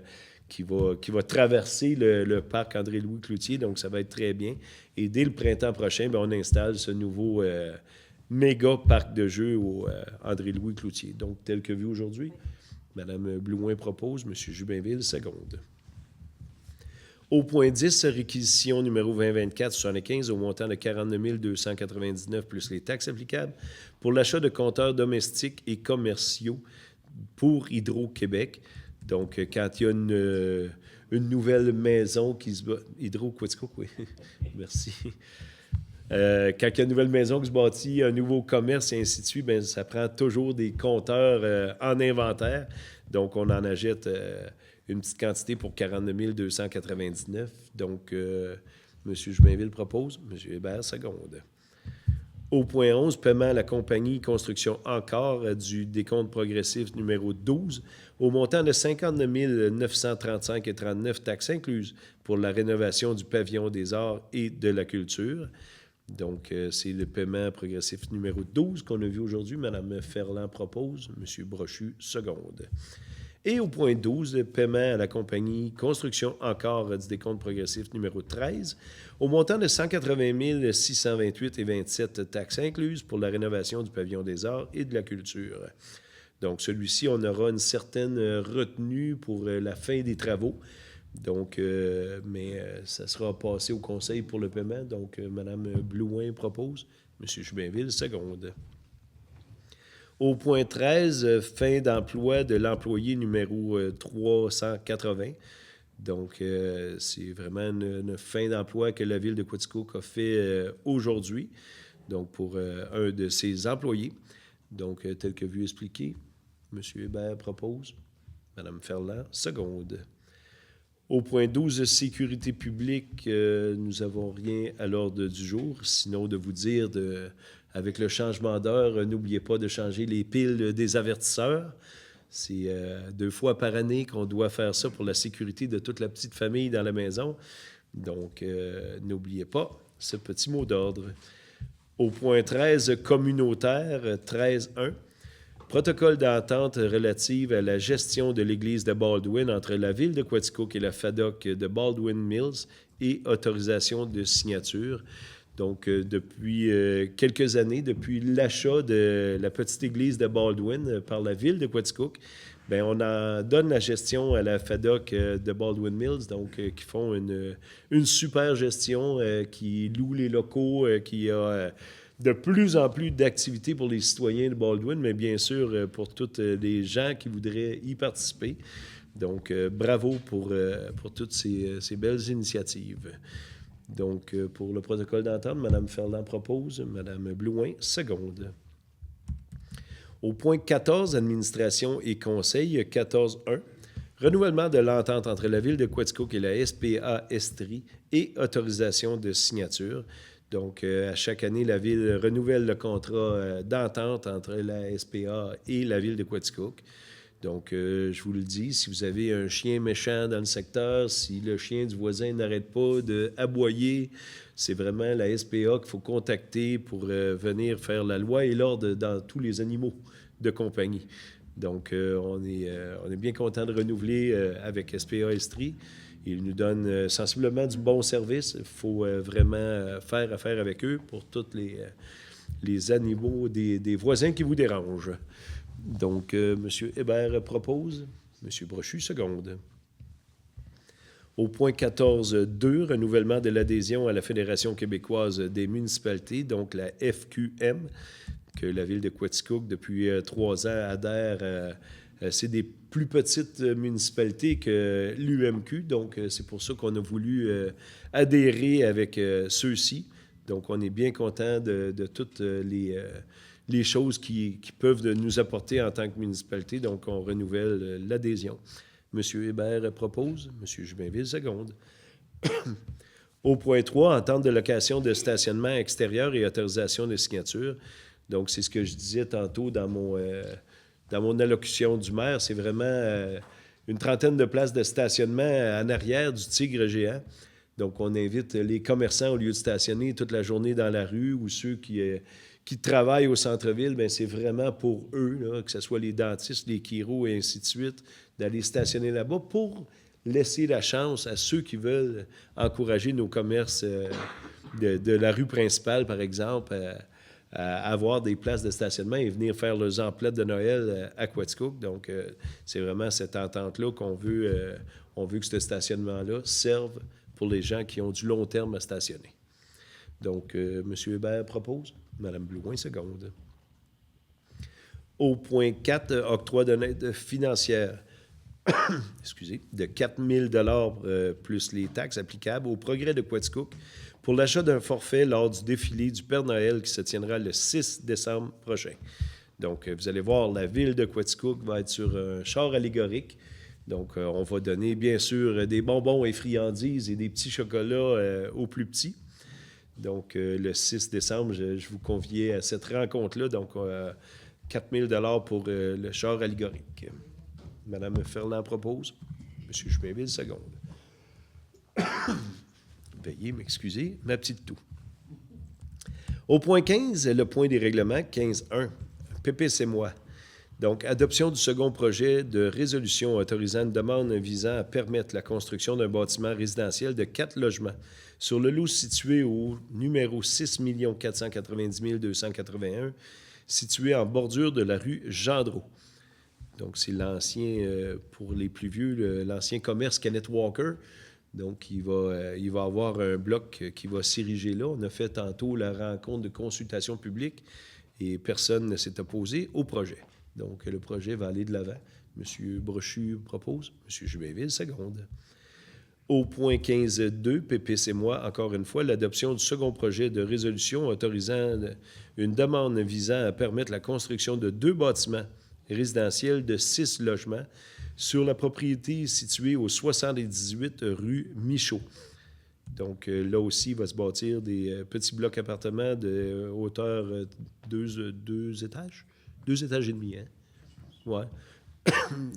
qui va traverser le parc André-Louis Cloutier, donc ça va être très bien. Et dès le printemps prochain, on installe ce nouveau méga parc de jeux au André-Louis Cloutier. Donc, tel que vu aujourd'hui, Mme Blouin propose, M. Jubinville seconde. Au point 10, réquisition numéro 2024-75 au montant de 49 299 plus les taxes applicables pour l'achat de compteurs domestiques et commerciaux pour Hydro-Québec. Donc, quand il y a une nouvelle maison qui se bat... Hydro-Quaticook, oui. Merci. Quand il y a une nouvelle maison qui se bâtit, un nouveau commerce et ainsi de suite, bien, ça prend toujours des compteurs en inventaire. Donc, on en achète une petite quantité pour 49 299. Donc, M. Jubinville propose, M. Hébert seconde. Au point 11, paiement à la compagnie Construction Encore du décompte progressif numéro 12 au montant de 59 935,39 taxes incluses pour la rénovation du pavillon des arts et de la culture. Donc, c'est le paiement progressif numéro 12 qu'on a vu aujourd'hui. Mme Ferland propose, M. Brochu seconde. Et au point 12, le paiement à la compagnie Construction Encore du décompte progressif numéro 13 au montant de 180 628,27 taxes incluses pour la rénovation du pavillon des arts et de la culture. Donc, celui-ci, on aura une certaine retenue pour la fin des travaux. Donc, mais ça sera passé au conseil pour le paiement. Donc, Mme Blouin propose, M. Jubinville seconde. Au point 13, fin d'emploi de l'employé numéro 380. Donc, c'est vraiment une fin d'emploi que la Ville de Quaticook a fait aujourd'hui, donc pour un de ses employés. Donc, tel que vu expliqué, M. Hébert propose, Mme Ferland seconde. Au point 12, sécurité publique, nous n'avons rien à l'ordre du jour, sinon de vous dire, avec le changement d'heure, n'oubliez pas de changer les piles des avertisseurs. C'est 2 fois par année qu'on doit faire ça pour la sécurité de toute la petite famille dans la maison. Donc, n'oubliez pas ce petit mot d'ordre. Au point 13, communautaire, 13.1. Protocole d'entente relative à la gestion de l'église de Baldwin entre la Ville de Quaticook et la FADOC de Baldwin Mills et autorisation de signature. Donc, depuis quelques années, depuis l'achat de la petite église de Baldwin par la Ville de Quaticook, bien, on en donne la gestion à la FADOC de Baldwin Mills, donc qui font une super gestion, qui loue les locaux, qui a de plus en plus d'activités pour les citoyens de Baldwin, mais bien sûr pour tous les gens qui voudraient y participer. Donc, bravo pour toutes ces belles initiatives. Donc, pour le protocole d'entente, Mme Ferland propose, Mme Blouin seconde. Au point 14, administration et conseil, 14.1, renouvellement de l'entente entre la Ville de Quaticook et la SPA Estrie et autorisation de signature. Donc, à chaque année, la Ville renouvelle le contrat d'entente entre la SPA et la Ville de Quaticook. Donc, je vous le dis, si vous avez un chien méchant dans le secteur, si le chien du voisin n'arrête pas d'aboyer, c'est vraiment la SPA qu'il faut contacter pour venir faire la loi et l'ordre dans tous les animaux de compagnie. Donc, on est bien content de renouveler avec SPA Estrie. Ils nous donnent sensiblement du bon service. Il faut vraiment faire affaire avec eux pour tous les animaux des voisins qui vous dérangent. Donc, M. Hébert propose, M. Brochu seconde. Au point 14.2, renouvellement de l'adhésion à la Fédération québécoise des municipalités, donc la FQM, que la Ville de Quaticook, depuis 3 ans, adhère. C'est des plus petites municipalités que l'UMQ, donc c'est pour ça qu'on a voulu adhérer avec ceux-ci. Donc, on est bien content de toutes les choses qui peuvent nous apporter en tant que municipalité. Donc, on renouvelle l'adhésion. M. Hébert propose, M. Jubinville seconde. Au point 3, entente de location de stationnement extérieur et autorisation de signature. Donc, c'est ce que je disais tantôt dans mon allocution du maire. C'est vraiment une trentaine de places de stationnement en arrière du Tigre géant. Donc, on invite les commerçants, au lieu de stationner toute la journée dans la rue, ou ceux qui travaillent au centre-ville, bien, c'est vraiment pour eux, là, que ce soit les dentistes, les chiros et ainsi de suite, d'aller stationner là-bas pour laisser la chance à ceux qui veulent encourager nos commerces de la rue principale, par exemple, à avoir des places de stationnement et venir faire leurs emplettes de Noël à Quaticook. Donc, c'est vraiment cette entente-là qu'on veut. On veut que ce stationnement-là serve pour les gens qui ont du long terme à stationner. Donc, M. Hébert propose. Mme Blouin, seconde. Au point 4, octroi d'une aide financière excusez, de 4 000 plus les taxes applicables au Progrès de Quaticook pour l'achat d'un forfait lors du défilé du Père Noël qui se tiendra le 6 décembre prochain. Donc, vous allez voir, la ville de Quaticook va être sur un char allégorique. Donc, on va donner, bien sûr, des bonbons et friandises et des petits chocolats aux plus petits. Donc, le 6 décembre, je vous conviais à cette rencontre-là. Donc, 4 000 pour le char allégorique. Mme Ferland propose. M. Jubainville, seconde. Veuillez m'excuser, ma petite toux. Au point 15, le point des règlements, 15.1, PPC-moi. Donc, adoption du second projet de résolution autorisant une demande visant à permettre la construction d'un bâtiment résidentiel de 4 logements sur le lot situé au numéro 6 490 281, situé en bordure de la rue Gendreau. Donc, c'est l'ancien, pour les plus vieux, l'ancien commerce Kenneth Walker. Donc, il va avoir un bloc qui va s'ériger là. On a fait tantôt la rencontre de consultation publique et personne ne s'est opposé au projet. Donc, le projet va aller de l'avant. M. Brochu propose. M. Jubainville, seconde. Au point 15.2, PPC-moi, encore une fois, l'adoption du second projet de résolution autorisant une demande visant à permettre la construction de 2 bâtiments résidentiels de 6 logements sur la propriété située au 78 rue Michaud. Donc, là aussi, il va se bâtir des petits blocs appartements de hauteur 2 étages. 2 étages et demi, hein? Ouais.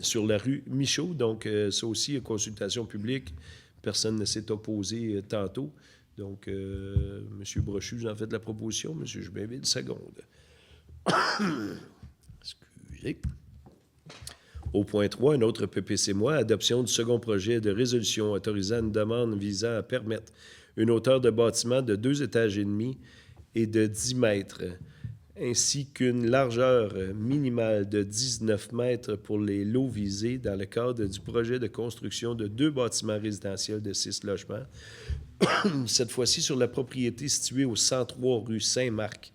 Sur la rue Michaud. Donc, ça aussi, consultation publique. Personne ne s'est opposé tantôt. Donc, M. Brochu, vous en faites la proposition. M. Jubainville, seconde. Excusez. Au point 3, un autre PPC-moi, adoption du second projet de résolution autorisant une demande visant à permettre une hauteur de bâtiment de 2 étages et demi et de 10 mètres, ainsi qu'une largeur minimale de 19 mètres pour les lots visés dans le cadre du projet de construction de 2 bâtiments résidentiels de 6 logements, cette fois-ci sur la propriété située au 103 rue Saint-Marc,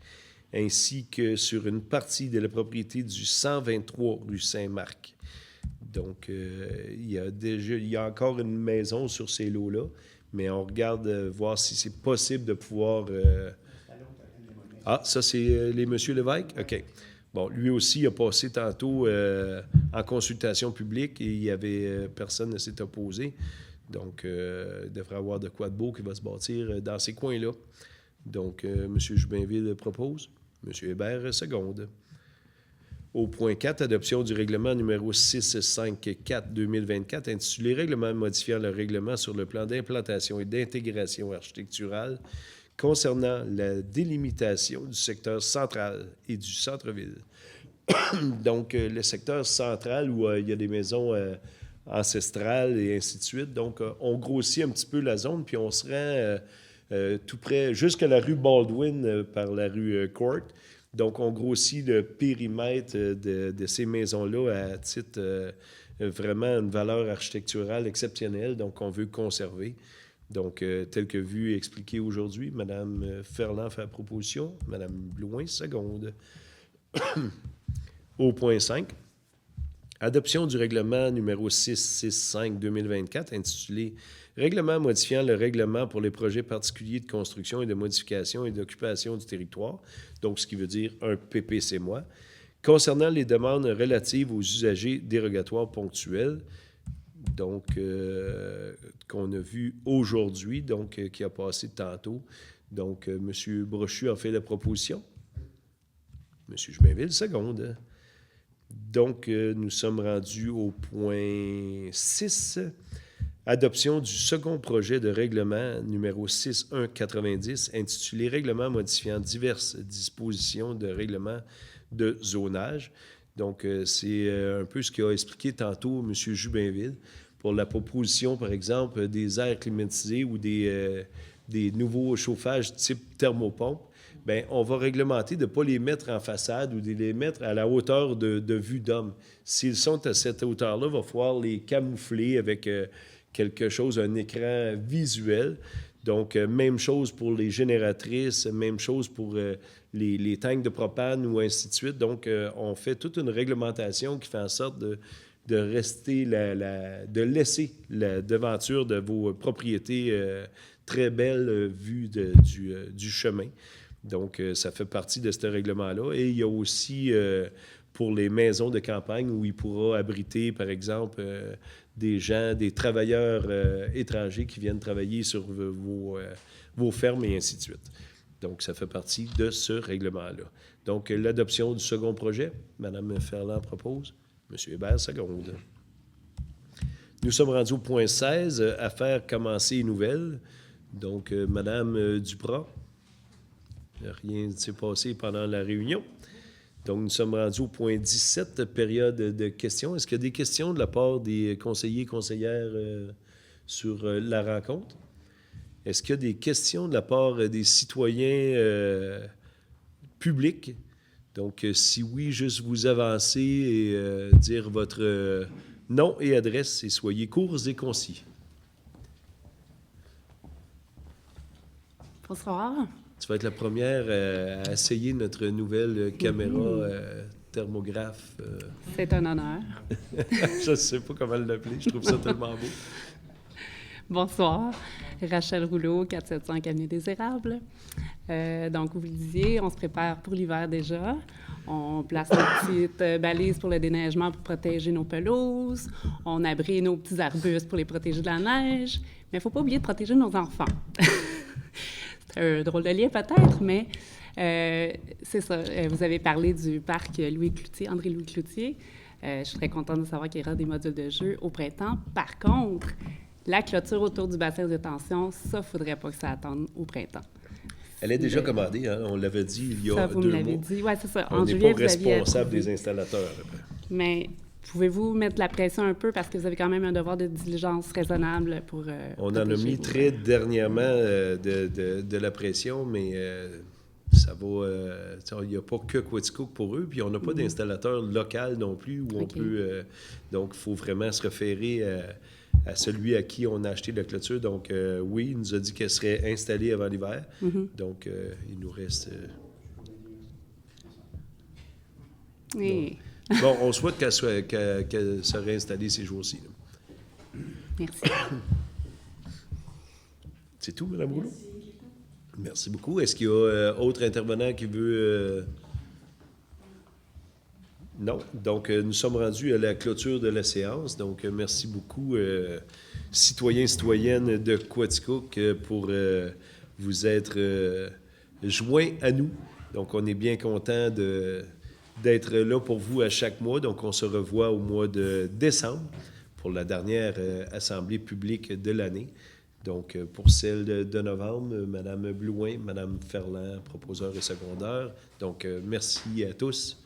ainsi que sur une partie de la propriété du 123 rue Saint-Marc. Donc, il y a encore une maison sur ces lots-là, mais on regarde voir si c'est possible de pouvoir... Ah, ça, c'est les M. Lévesque? OK. Bon, lui aussi a passé tantôt en consultation publique et il y avait personne ne s'est opposé. Donc, il devrait y avoir de quoi de beau qui va se bâtir dans ces coins-là. Donc, M. Jubainville propose. M. Hébert, seconde. Au point 4, adoption du règlement numéro 654-2024, intitulé « Règlement modifiant le règlement sur le plan d'implantation et d'intégration architecturale concernant la délimitation du secteur central et du centre-ville. » Donc, le secteur central où il y a des maisons ancestrales et ainsi de suite. Donc, on grossit un petit peu la zone, puis on se rend tout près, jusqu'à la rue Baldwin par la rue Court. Donc, on grossit le périmètre de ces maisons-là à titre vraiment une valeur architecturale exceptionnelle. Donc, on veut conserver. Donc, tel que vu et expliqué aujourd'hui, Mme Ferland fait la proposition, Mme Blouin, seconde. Au point 5, adoption du règlement numéro 665-2024, intitulé « Règlement modifiant le règlement pour les projets particuliers de construction et de modification et d'occupation du territoire », donc ce qui veut dire un PPC-moi, concernant les demandes relatives aux usagers dérogatoires ponctuels, donc qu'on a vu aujourd'hui, donc qui a passé tantôt. Donc, M. Brochu a fait la proposition. M. Jubainville, seconde. Donc, nous sommes rendus au point 6, adoption du second projet de règlement numéro 6190, intitulé « Règlement modifiant diverses dispositions de règlement de zonage ». Donc, c'est un peu ce qu'a expliqué tantôt M. Jubainville pour la proposition, par exemple, des aires climatisés ou des nouveaux chauffages type thermopompe, bien, on va réglementer de ne pas les mettre en façade ou de les mettre à la hauteur de vue d'homme. S'ils sont à cette hauteur-là, il va falloir les camoufler avec quelque chose, un écran visuel. Donc, même chose pour les génératrices, même chose pour les tanks de propane ou ainsi de suite. Donc, on fait toute une réglementation qui fait en sorte de rester de laisser la devanture de vos propriétés très belle vue du chemin. Donc, ça fait partie de ce règlement-là. Et il y a aussi pour les maisons de campagne où il pourra abriter, par exemple, des gens, des travailleurs étrangers qui viennent travailler sur vos fermes et ainsi de suite. Donc, ça fait partie de ce règlement-là. Donc, l'adoption du second projet, Mme Ferland propose, M. Hébert seconde. Nous sommes rendus au point 16, affaires commencées et nouvelles. Donc, Mme Duprat, rien ne s'est passé pendant la réunion. Donc, nous sommes rendus au point 17, période de questions. Est-ce qu'il y a des questions de la part des conseillers et conseillères sur la rencontre? Est-ce qu'il y a des questions de la part des citoyens publics? Donc, si oui, juste vous avancer et dire votre nom et adresse et soyez courts et concis. Bonsoir. Tu vas être la première à essayer notre nouvelle caméra thermographe. C'est un honneur. Je ne sais pas comment l'appeler. Je trouve ça tellement beau. Bonsoir. Rachel Rouleau, 475 Avenue des Érables. Donc, vous le disiez, on se prépare pour l'hiver déjà. On place nos petites balises pour le déneigement pour protéger nos pelouses. On abrit nos petits arbustes pour les protéger de la neige. Mais il ne faut pas oublier de protéger nos enfants. C'est un drôle de lien peut-être, mais c'est ça. Vous avez parlé du parc Louis Cloutier, André-Louis Cloutier. Je suis très contente de savoir qu'il y aura des modules de jeu au printemps. Par contre, la clôture autour du bassin de rétention, ça, il ne faudrait pas que ça attende au printemps. Elle est déjà commandée, hein? On l'avait dit il y a ça, vous 2 me l'avez mois. dit. Oui, c'est ça. On n'est pas responsable des installateurs. Mais pouvez-vous mettre la pression un peu parce que vous avez quand même un devoir de diligence raisonnable pour... On en a mis très dernièrement de la pression, mais ça va... il n'y a pas que Quaticook pour eux, puis on n'a pas d'installateur local non plus où on peut... donc, il faut vraiment se référer à celui à qui on a acheté la clôture. Donc, oui, il nous a dit qu'elle serait installée avant l'hiver. Donc, il nous reste... Oui. Bon, on souhaite qu'elle serait installée ces jours-ci. Là. Merci. C'est tout, Mme Rouleau? Merci beaucoup. Est-ce qu'il y a autre intervenant qui veut... Non. Donc, nous sommes rendus à la clôture de la séance. Donc, merci beaucoup, citoyens, citoyennes de Quaticook, pour vous être joints à nous. Donc, on est bien content d'être là pour vous à chaque mois. Donc, on se revoit au mois de décembre pour la dernière assemblée publique de l'année. Donc, pour celle de novembre, Mme Blouin, Mme Ferland, proposeur et secondaire. Donc, merci à tous.